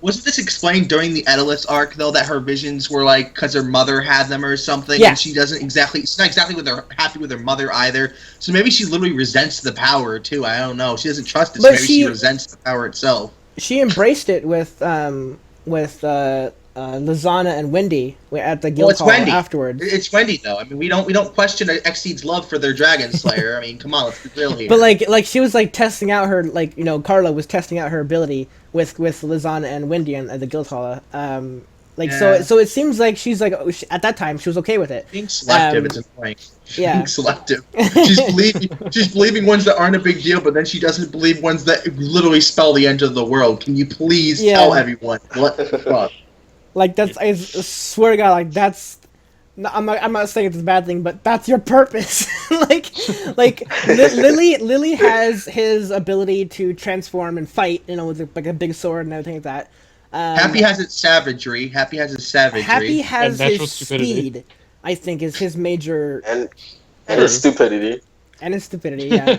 Wasn't this explained during the Edalus arc though that her visions were like because her mother had them or something, Yeah. and she's not exactly happy with her mother either. So maybe she literally resents the power too. I don't know. She doesn't trust it. So But maybe she resents the power itself. She embraced it with Lizana and Wendy at the guild hall afterwards. It's Wendy though. I mean, we don't question Exceed's love for their Dragon Slayer. I mean, come on, let's be real here. But like she was like testing out her Carla was testing out her ability with Lizana and Wendy at the guild hall. So it seems like she's like at that time she was okay with it. Being selective is annoying. Yeah. Being selective. She's believing ones that aren't a big deal, but then she doesn't believe ones that literally spell the end of the world. Can you please tell everyone what the fuck? Like that's, I swear to God, like that's. I'm not saying it's a bad thing, but that's your purpose. Lily has his ability to transform and fight, with like a big sword and everything like that. Happy has its savagery. Happy has his speed. I think is his major and his stupidity. And his stupidity, yeah.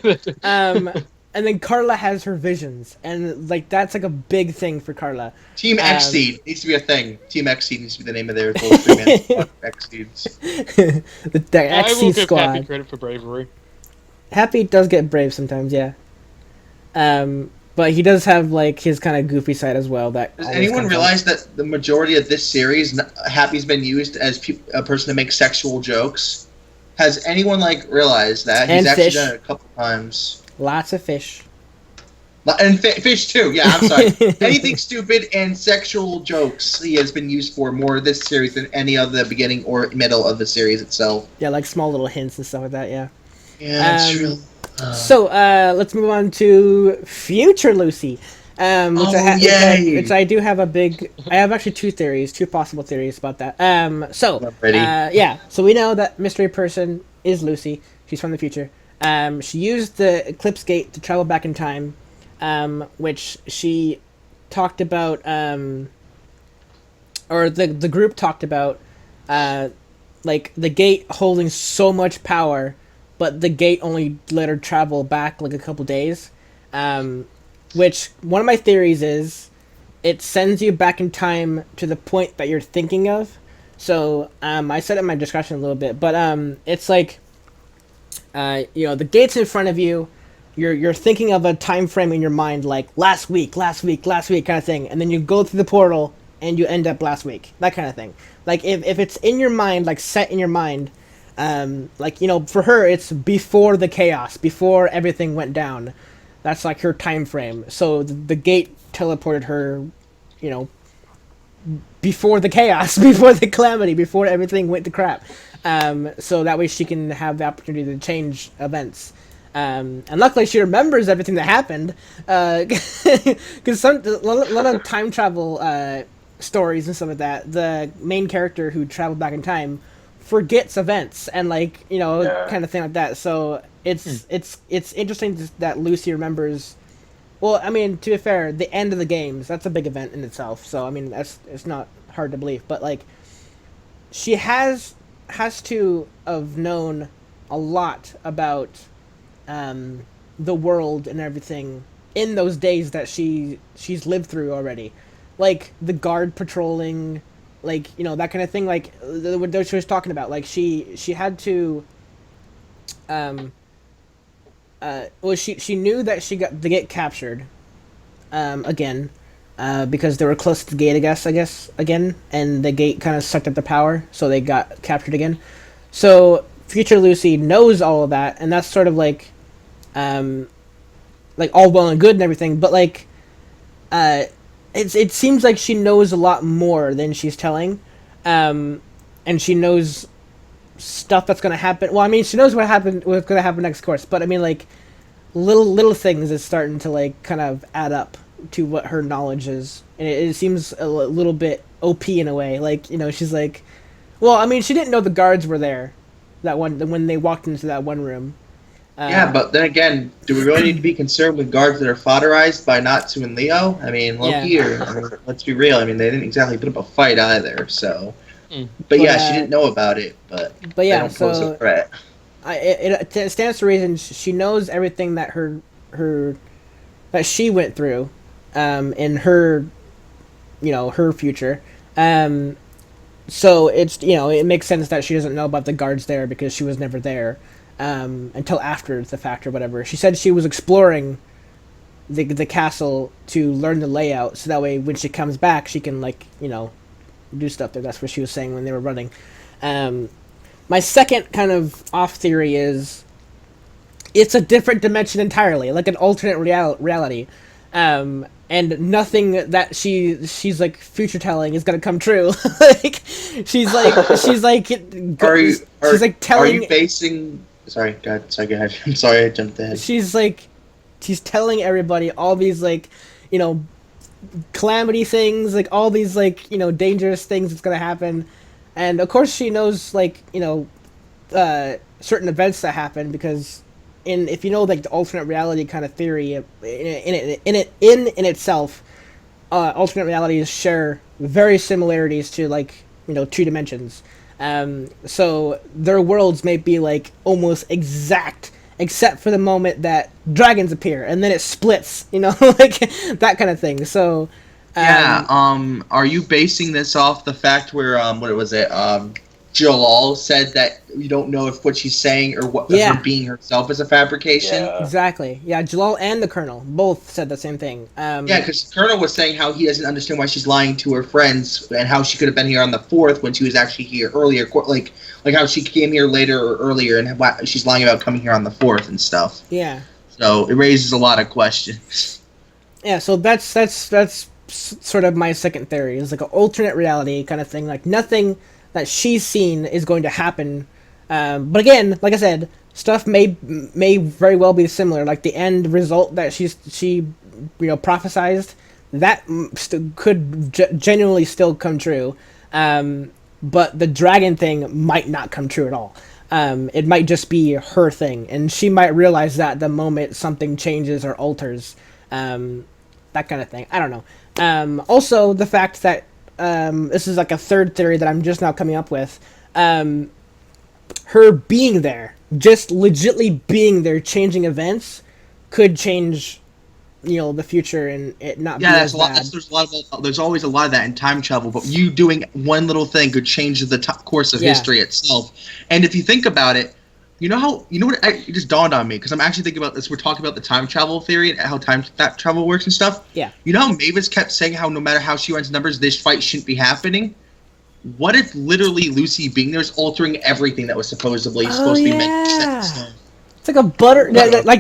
And then Carla has her visions, and like that's like a big thing for Carla. Team X-Seed needs to be a thing. Team X-Seed needs to be the name of their little 3-man X-Seeds. the X-Seed squad. I will give Happy credit for bravery. Happy does get brave sometimes, yeah. But he does have like his kind of goofy side as well. Does anyone realize that the majority of this series, Happy's been used as a person to make sexual jokes? Has anyone realized that? And he's actually fish. Done it a couple times. Lots of fish. And fish too, yeah, I'm sorry. Anything stupid and sexual jokes he has been used for more this series than any of the beginning or middle of the series itself. Yeah, like small little hints and stuff like that, yeah. Yeah, that's true. So, let's move on to Future Lucy. Which I do have I have actually two possible theories about that. So we know that mystery person is Lucy. She's from the future. She used the Eclipse Gate to travel back in time, which she talked about, or the group talked about, like the gate holding so much power, but the gate only let her travel back like a couple days. Which one of my theories is it sends you back in time to the point that you're thinking of. So I said it in my discussion a little bit, but it's like. The gate's in front of you. You're thinking of a time frame in your mind, like last week kind of thing, and then you go through the portal and you end up last week, that kind of thing. Like if it's in your mind, like set in your mind, for her it's before the chaos, before everything went down. That's like her time frame. So the gate teleported her, before the chaos, before the calamity, before everything went to crap. So that way she can have the opportunity to change events. And luckily she remembers everything that happened. Because a lot of time travel stories and stuff like that, the main character who traveled back in time forgets events and kind of thing like that. So it's interesting that Lucy remembers. Well, I mean, to be fair, the end of the games, that's a big event in itself. So I mean, it's not hard to believe, but she has to have known a lot about the world and everything in those days that she's lived through already, like the guard patrolling, that kind of thing, like what she was talking about. Like she had to she knew that she got to get captured again, because they were close to the gate, I guess again, and the gate kind of sucked up the power, so they got captured again. So future Lucy knows all of that, and that's sort of like all well and good and everything, but it seems like she knows a lot more than she's telling, and she knows stuff that's gonna happen. Well, I mean, she knows what's gonna happen next course, but I mean, little things is starting to kind of add up to what her knowledge is, and it seems a little bit OP in a way. She's like, well, I mean, she didn't know the guards were there, when they walked into that one room. Yeah, but then again, do we really need to be concerned with guards that are fodderized by Natsu and Leo? I mean, Loki, let's be real. I mean, they didn't exactly put up a fight either, so. But yeah, she didn't know about it, but yeah, they don't pose a threat. It stands to reason she knows everything that that she went through, in her her future. So it's it makes sense that she doesn't know about the guards there because she was never there until after the fact or whatever. She said she was exploring the castle to learn the layout, so that way when she comes back, she can do stuff there. That's what she was saying when they were running. My second kind of off theory is it's a different dimension entirely, like an alternate reality. And nothing that she's like future telling is gonna come true. Like she's like telling. Are you basing? Sorry, God. Sorry, go ahead. I'm sorry, I jumped ahead. She's telling everybody all these calamity things, like all these dangerous things that's gonna happen, and of course she knows certain events that happen because. If you know the alternate reality kind of theory, in itself, alternate realities share very similarities to two dimensions. So their worlds may be almost exact, except for the moment that dragons appear, and then it splits. That kind of thing. So are you basing this off the fact where what was it? Jalal said that you don't know if what she's saying or what her being herself is a fabrication. Yeah. Exactly. Yeah, Jalal and the Colonel both said the same thing. Because the Colonel was saying how he doesn't understand why she's lying to her friends and how she could have been here on the 4th when she was actually here earlier. Like how she came here later or earlier and why she's lying about coming here on the 4th and stuff. Yeah. So it raises a lot of questions. Yeah, so that's sort of my second theory. It's like an alternate reality kind of thing. Like nothing that she's seen is going to happen. But again, like I said, stuff may very well be similar. Like the end result that she prophesized, that could genuinely still come true. But the dragon thing might not come true at all. It might just be her thing, and she might realize that the moment something changes or alters. That kind of thing. I don't know. Also, the fact that this is like a third theory that I'm just now coming up with. Her being there, just legitly being there, changing events, could change, the future and it not be as bad. There's always a lot of that in time travel, but you doing one little thing could change the course of history itself. And if you think about it, it just dawned on me because I'm actually thinking about this. We're talking about the time travel theory and how time travel works and stuff. Yeah. You know how Mavis kept saying how no matter how she runs numbers, this fight shouldn't be happening? What if literally Lucy being there is altering everything that was supposed to be meant to set? It's like a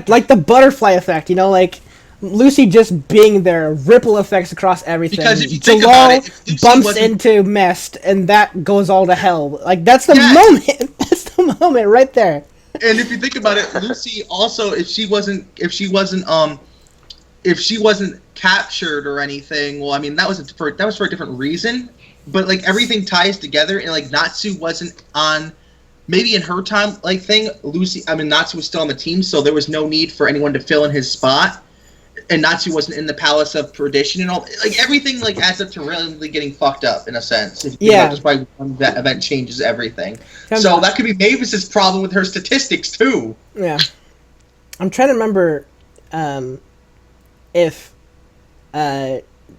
like the butterfly effect, like Lucy just being there, ripple effects across everything. Because if you think about it, bumps into Mest, and that goes all to hell. Like that's the moment. That's the moment right there. And if you think about it, Lucy also, if she wasn't captured or anything, well, I mean that was for a different reason. But everything ties together, and Natsu wasn't on, maybe in her time thing. Natsu was still on the team, so there was no need for anyone to fill in his spot. And Natsu wasn't in the Palace of Perdition and all. Everything adds up to really getting fucked up in a sense. Just by one event changes everything. So that could be Mavis's problem with her statistics too. Yeah, I'm trying to remember if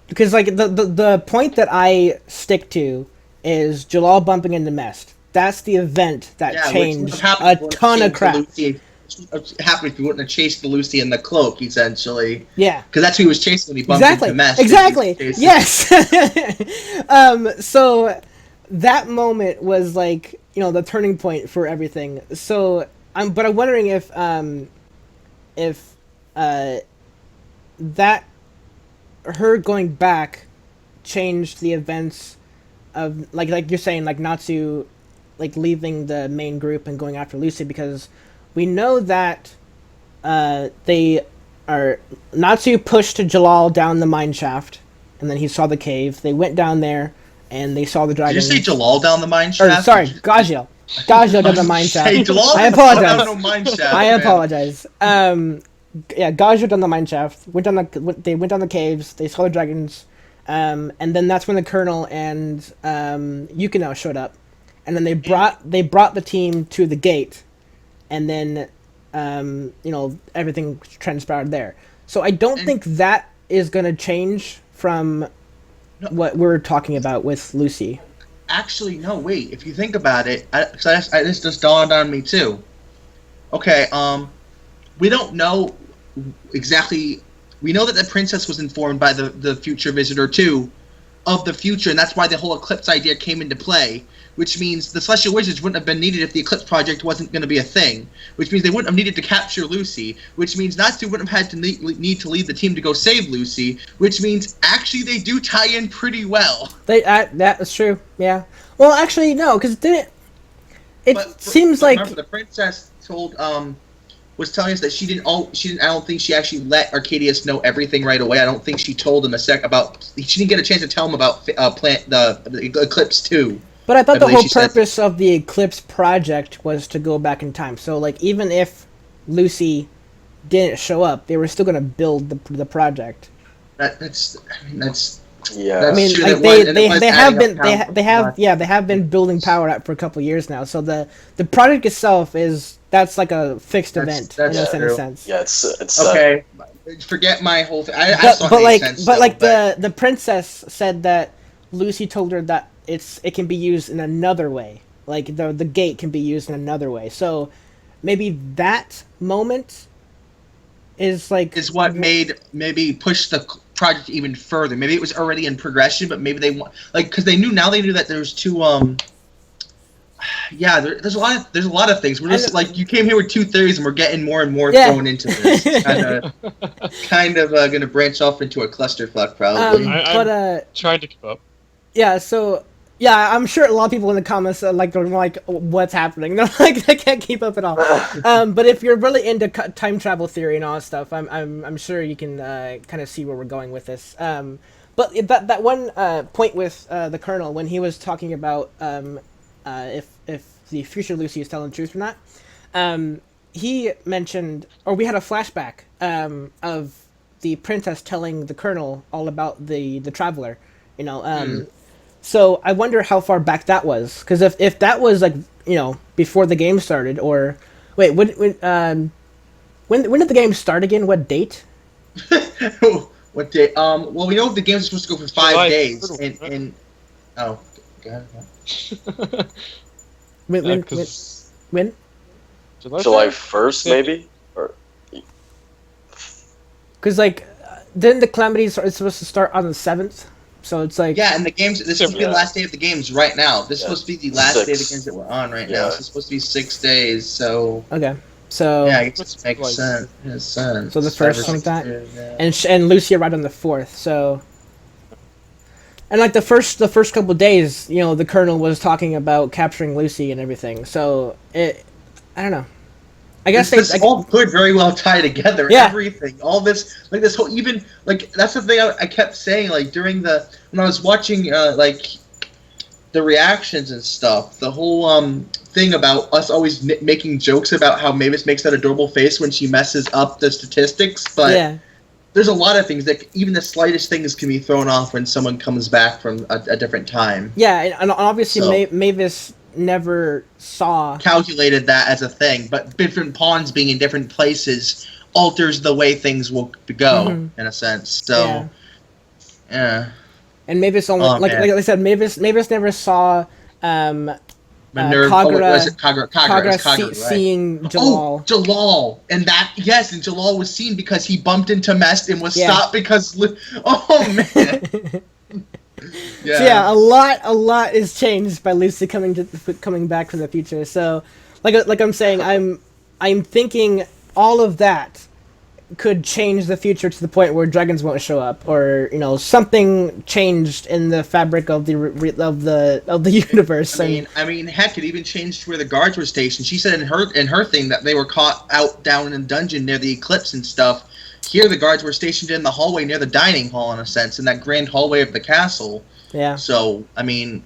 because the point that I stick to is Jalal bumping into Mest. That's the event that changed a ton of crap. Happened if he wouldn't have chased the Lucy in the cloak, essentially. Yeah. Because that's who he was chasing when he bumped into Mest. Exactly. Yes. So that moment was the turning point for everything. So I'm wondering if that her going back changed the events of like you're saying, Natsu leaving the main group and going after Lucy, because we know that Natsu pushed Jalal down the mine shaft, and then he saw the cave. They went down there, and they saw the dragon. Did you say Jalal down the mine shaft? Sorry, Gajeel. Gajeel down the mine shaft. I apologize. I apologize. Gajeel down the mine shaft. They went down the caves. They saw the dragons, and then that's when the Colonel and Yukino showed up, and then they brought the team to the gate. And then, everything transpired there. So I don't think that is going to change from what we're talking about with Lucy. Actually, no. Wait. If you think about it, this just dawned on me too. Okay. We don't know exactly. We know that the princess was informed by the future visitor too of the future, and that's why the whole Eclipse idea came into play. Which means the Celestial Wizards wouldn't have been needed if the Eclipse project wasn't going to be a thing. Which means they wouldn't have needed to capture Lucy. Which means Natsu wouldn't have had to need to lead the team to go save Lucy. Which means actually they do tie in pretty well. That is true. Yeah. Well, actually, no, because seems like remember, the princess told was telling us that she didn't. I don't think she actually let Arcadius know everything right away. I don't think she told him about. She didn't get a chance to tell him about the Eclipse 2. But I thought the whole purpose of the Eclipse project was to go back in time. So, like, even if Lucy didn't show up, they were still going to build the project. That's Yeah. That's I mean, true, like they have been building power up for a couple years now. So the project itself that's like a fixed event in a sense. Yeah, it's okay. Forget my whole thing. The princess said that Lucy told her that it can be used in another way. Like the gate can be used in another way. So maybe that moment is what maybe push the project even further. Maybe it was already in progression, but maybe they want because they knew that there's two there's a lot of things. We're just you came here with two theories and we're getting more and more thrown into this. It's kind of gonna branch off into a clusterfuck probably. I'm trying to keep up. Yeah, so I'm sure a lot of people in the comments are like what's happening? They're like they can't keep up at all. But if you're really into time travel theory and all that stuff, I'm sure you can kind of see where we're going with this. But that one point with the Colonel when he was talking about if the future Lucy is telling the truth or not, he mentioned, or we had a flashback of the princess telling the Colonel all about the Traveler, So I wonder how far back that was, because if that was before the game started, or wait, when did the game start again? What date? What date? Well, we know the game's supposed to go for 5 days, and oh, God. When? July 1st, maybe, or because then the calamities are supposed to start on the 7th. So it's and the games. This is supposed to be the last day of the games right now. This is supposed to be the last day of the games that we're on right now. So it's supposed to be 6 days. So okay, so yeah, it makes sense. So the first like that, and Lucy arrived on the 4th. So and the first couple of days, the Colonel was talking about capturing Lucy and everything. So I don't know. I guess this all could very well tie together. Yeah. Everything, all this, this whole, even that's the thing I kept saying. When I was watching the reactions and stuff, the whole thing about us always making jokes about how Mavis makes that adorable face when she messes up the statistics, but there's a lot of things that even the slightest things can be thrown off when someone comes back from a different time. Yeah, and obviously Mavis never calculated that as a thing, but different pawns being in different places alters the way things will go in a sense. So yeah. And Mavis only like I said, Mavis never saw Kagura seeing Jalal. Oh, Jalal, and Jalal was seen because he bumped into Mest and was stopped because man. So a lot is changed by Lucy coming back from the future. So, like I'm saying, I'm thinking all of that could change the future to the point where dragons won't show up, or something changed in the fabric of the universe. I mean, heck, it even changed where the guards were stationed. She said in her thing that they were caught down in the dungeon near the Eclipse and stuff. Here, the guards were stationed in the hallway near the dining hall, in a sense, in that grand hallway of the castle. Yeah. So, I mean,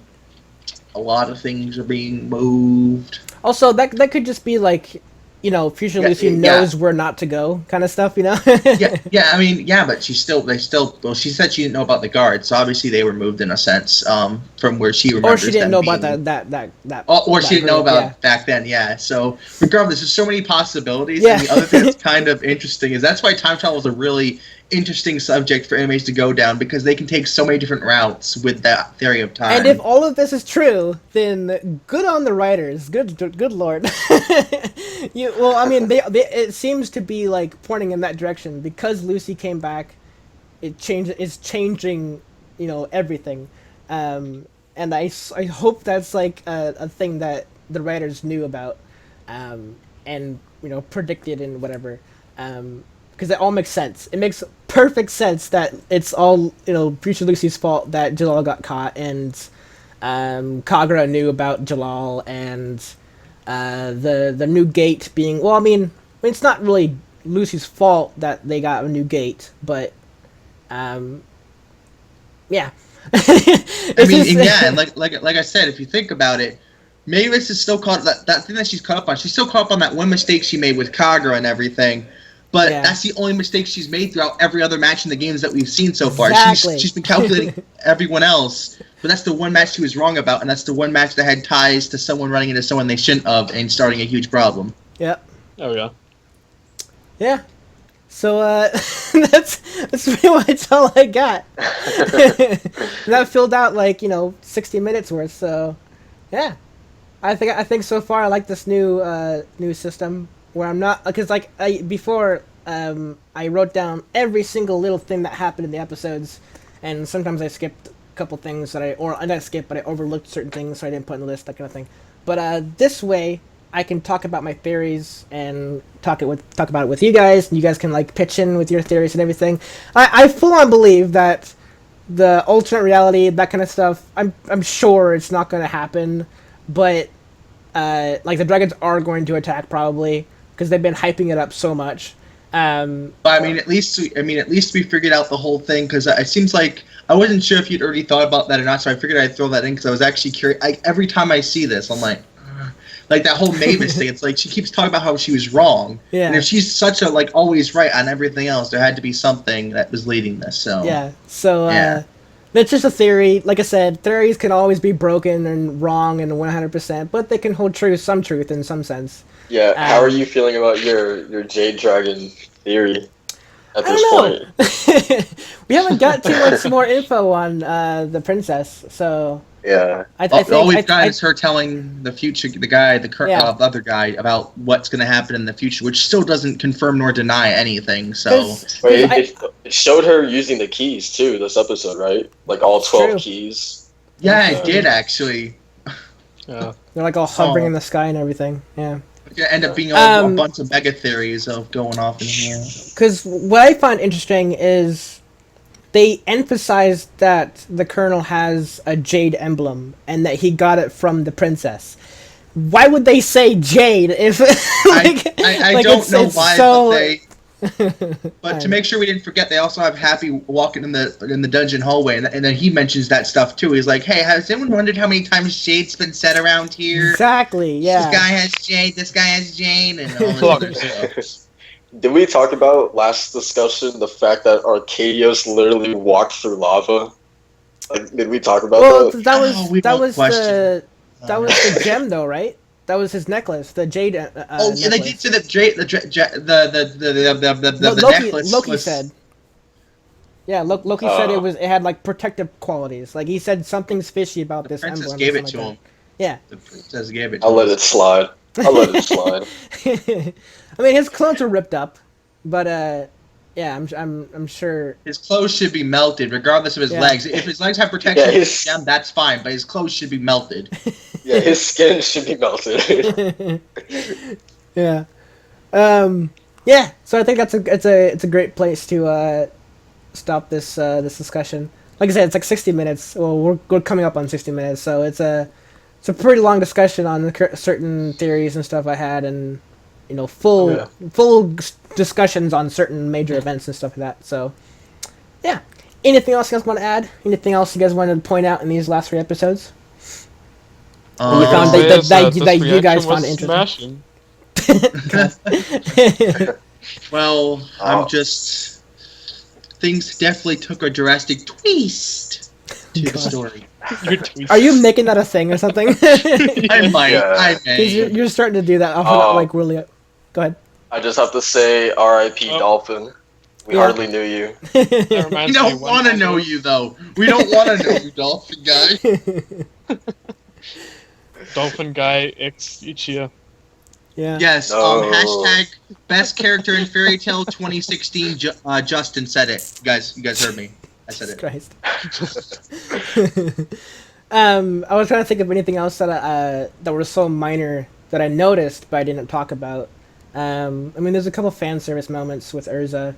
a lot of things are being moved. Also, that could just be future Lucy knows where not to go, kind of stuff, but she said she didn't know about the guards, so obviously they were moved in a sense. from where she Or remembers. she didn't them know about being. that. Or she didn't know group, about yeah. it back then, yeah. So regardless, there's so many possibilities. Yeah. And the other thing that's kind of interesting is that's why time travel is a really interesting subject for animes to go down, because they can take so many different routes with that theory of time. And if all of this is true, then good on the writers. Good lord. Well, I mean, it seems to be like pointing in that direction because Lucy came back. It's changing, everything. And I hope that's like a thing that the writers knew about, and predicted and whatever. Because it all makes sense. It makes perfect sense that it's all Future Lucy's fault that Jalal got caught, and Kagura knew about Jalal, and the new gate being, well, I mean it's not really Lucy's fault that they got a new gate, but yeah. I mean, yeah, and like I said, if you think about it, Mavis is still caught that thing that she's caught up on. She's still caught up on that one mistake she made with Kagura and everything. But Yeah. that's the only mistake she's made throughout every other match in the games that we've seen so far. Exactly. She's been calculating everyone else, but that's the one match she was wrong about, and that's the one match that had ties to someone running into someone they shouldn't have and starting a huge problem. Yep. Oh yeah. Yeah. So that's pretty much all I got. That filled out 60 minutes worth. So yeah, I think so far I like this new system where I'm not, because before I wrote down every single little thing that happened in the episodes, and sometimes I skipped a couple things I didn't skip, but I overlooked certain things so I didn't put in the list, that kind of thing. But this way I can talk about my theories and talk about it with you guys, and you guys can pitch in with your theories and everything. I full on believe that the alternate reality, that kind of stuff, I'm sure it's not going to happen, but the dragons are going to attack probably because they've been hyping it up so much. But I mean, at least we figured out the whole thing, because it seems like I wasn't sure if you'd already thought about that or not, so I figured I'd throw that in because I was actually curious. Every time I see this, I'm like that whole Mavis thing. It's like she keeps talking about how she was wrong, Yeah. and if she's such a always right on everything else, there had to be something that was leading this. So Yeah. So Yeah. that's just a theory. Like I said, theories can always be broken and wrong and 100%, but they can hold some truth in some sense. Yeah, how are you feeling about your Jade Dragon theory at this I point? don't know. We haven't got too much more info on the princess, so Yeah. I think all we've got is her telling the current Yeah. other guy about what's going to happen in the future, which still doesn't confirm nor deny anything. So 'Cause Wait, I- it showed her using the keys too this episode, right? Like all 12 True. keys. yeah, I did actually. Yeah. they're all hovering Oh. in the sky and everything. Yeah. It's gonna end up being a bunch of mega theories of going off in here. Because what I find interesting is they emphasize that the Colonel has a jade emblem and that he got it from the princess. Why would they say jade if I don't know why, so... but they. But to make sure we didn't forget, they also have Happy walking in the dungeon hallway, and then he mentions that stuff too. He's like, "Hey, has anyone wondered how many times Jade's been said around here? Exactly. Yeah. This guy has Jade. This guy has Jane, and all this other stuff." Did we talk about last discussion the fact that Arcadius literally walked through lava? Did we talk about Well, that? that was Oh, we that don't was question. that was the gem though, right? That was his necklace, the jade. Oh, yeah, they necklace. did say that Jade, the Loki, necklace. Loki was, said. Yeah, Loki said it had protective qualities. He said something's fishy about the this princess emblem. or gave it something to like him. Yeah. The princess gave it. To I'll him. let it slide. I'll let it slide. that. I mean, his clothes are ripped up, but yeah, I'm sure. His clothes should be melted, regardless of his Yeah. legs. If his legs have protection, Yeah, his- yeah, that's fine. But his clothes should be melted. Yeah, his skin should be melted. Yeah. Yeah. So I think it's a great place to stop this discussion. Like I said, it's 60 minutes. Well, we're coming up on 60 minutes, so it's a pretty long discussion on certain theories and stuff I had, and full discussions on certain major events and stuff like that. So yeah. Anything else you guys want to add? Anything else you guys wanted to point out in these last 3 episodes? You found that you guys found it interesting. Smashing. Well, I'm just. Things definitely took a drastic twist to the story. Are you making that a thing or something? I might. Yeah. I 'Cause may. you're starting to do that often, like really. Go ahead. I just have to say, R.I.P. Oh. Dolphin. We Yeah. hardly knew you. That We reminds me don't of one want to time know though. you, though. We don't want to know you, Dolphin guy. Dolphin guy X Ichia. Yeah. Yes, No. hashtag best character in Fairy Tale 2016. Justin said it. You guys heard me. I said it. Christ. I was trying to think of anything else that were so minor that I noticed but I didn't talk about. I mean, there's a couple fan service moments with Erza,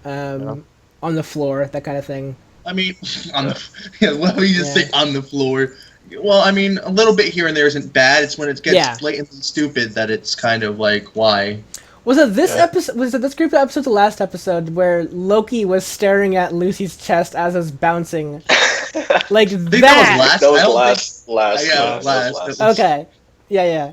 on the floor, that kind of thing. I mean, let me just Yeah. say on the floor. Well, I mean, a little bit here and there isn't bad. It's when it gets Yeah. blatantly stupid that it's kind of like, why? Was it this Yeah. episode? Was it this group of episodes, the last episode, where Loki was staring at Lucy's chest as it's bouncing, like I think that? that was last. That was I don't last. Yeah, That was last. last. Okay. Yeah.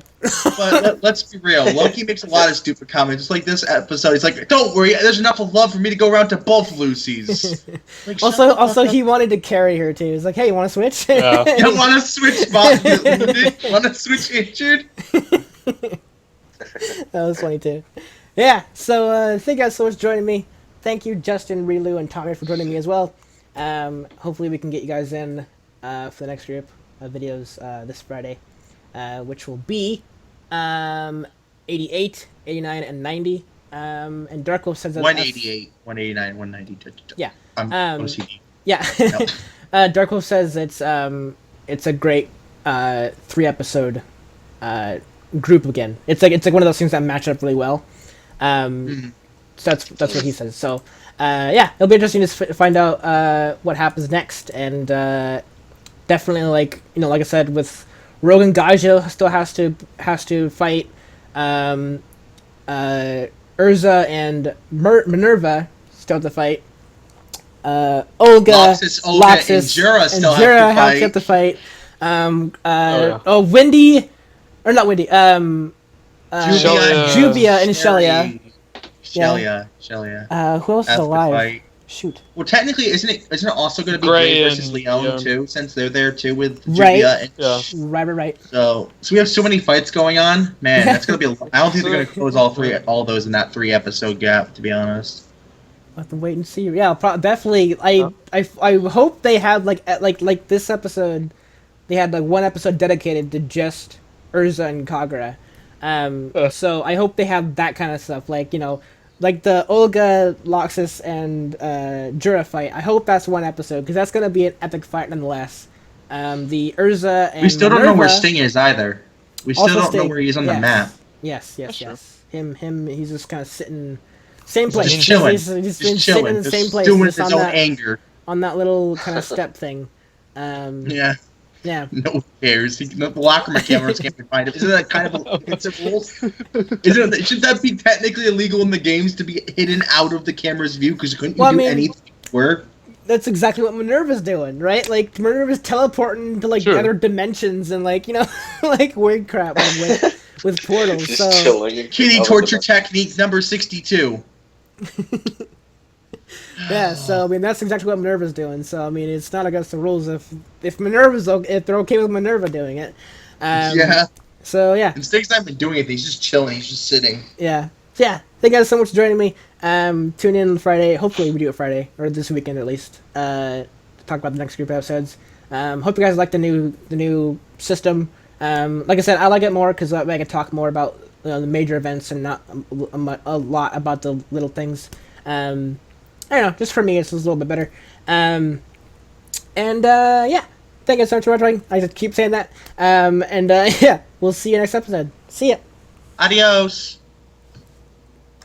But let's be real. Loki makes a lot of stupid comments. Just like this episode, he's like, "Don't worry, there's enough of love for me to go around to both Lucy's." Like, shut the Also, fuck up. he wanted to carry her too. He's like, "Hey, you want to switch?" Yeah. You don't want to switch, Bob? Want to switch injured? That was funny too. Yeah, so thank you guys so much for joining me. Thank you, Justin, Relu, and Tommy for joining me as well. Hopefully we can get you guys in for the next group of videos this Friday, which will be 88, 89, and 90. And Darko says that 188, 189, 190. Yeah. I'm OCD. Yeah. Darko says it's a great 3-episode group again. It's like one of those things that match up really well. So that's what he says. So yeah, it'll be interesting to find out what happens next, and definitely like I said, with Rogue and Gajeel still has to fight. Erza and Minerva still have to fight. Olga, Laxus, Olga, and Jura still have to fight. Wendy, or not Wendy. Jubia Jubia and Shelia. Shelia. Who else is Have to alive? fight. Shoot. Well, technically, isn't it also going to be Gray Gray versus and Leon Leon. too, since they're there too with Right. Jubia? Yeah. Right. So we have so many fights going on. Man, that's gonna be. I don't think they're gonna close all those in that 3-episode gap. To be honest. We'll have to wait and see. Yeah, definitely. I hope they have like this episode. They had like one episode dedicated to just Erza and Kagura. So I hope they have that kind of stuff. Like the Olga, Laxus, and Jura fight. I hope that's one episode because that's gonna be an epic fight nonetheless. The Erza and We still don't know where Minerva- Sting is either. We still Also don't know Sting, where he is on the yes. map. Yes. true. Him. He's just kind of sitting, same place. Just chilling. He's been Just sitting chilling. in the Just same place. doing just his on own that, anger. on that little kind of step thing. Yeah. Yeah. No one cares. The locker room cameras can't find him. Isn't that kind of against the rules? Should that be technically illegal in the games to be hidden out of the camera's view? Because couldn't you do anything work? That's exactly what Minerva's doing, right? Like Minerva's teleporting to like Sure. other dimensions and like like weird crap with portals. Just So chilling. Kitty Other torture than- technique number 62. yeah, so I mean that's exactly what Minerva's doing. So I mean it's not against the rules if Minerva's if they're okay with Minerva doing it. Yeah. So yeah. And Sting's not been doing anything. He's just chilling. He's just sitting. Yeah. Thank you guys so much for joining me. Tune in Friday. Hopefully we do it Friday or this weekend at least. To talk about the next group of episodes. Hope you guys like the new system. Like I said, I like it more because I can talk more about the major events and not a lot about the little things. I don't know. Just for me, it's a little bit better. Yeah. Thank you so much for watching. I just keep saying that. Yeah. We'll see you next episode. See ya. Adios.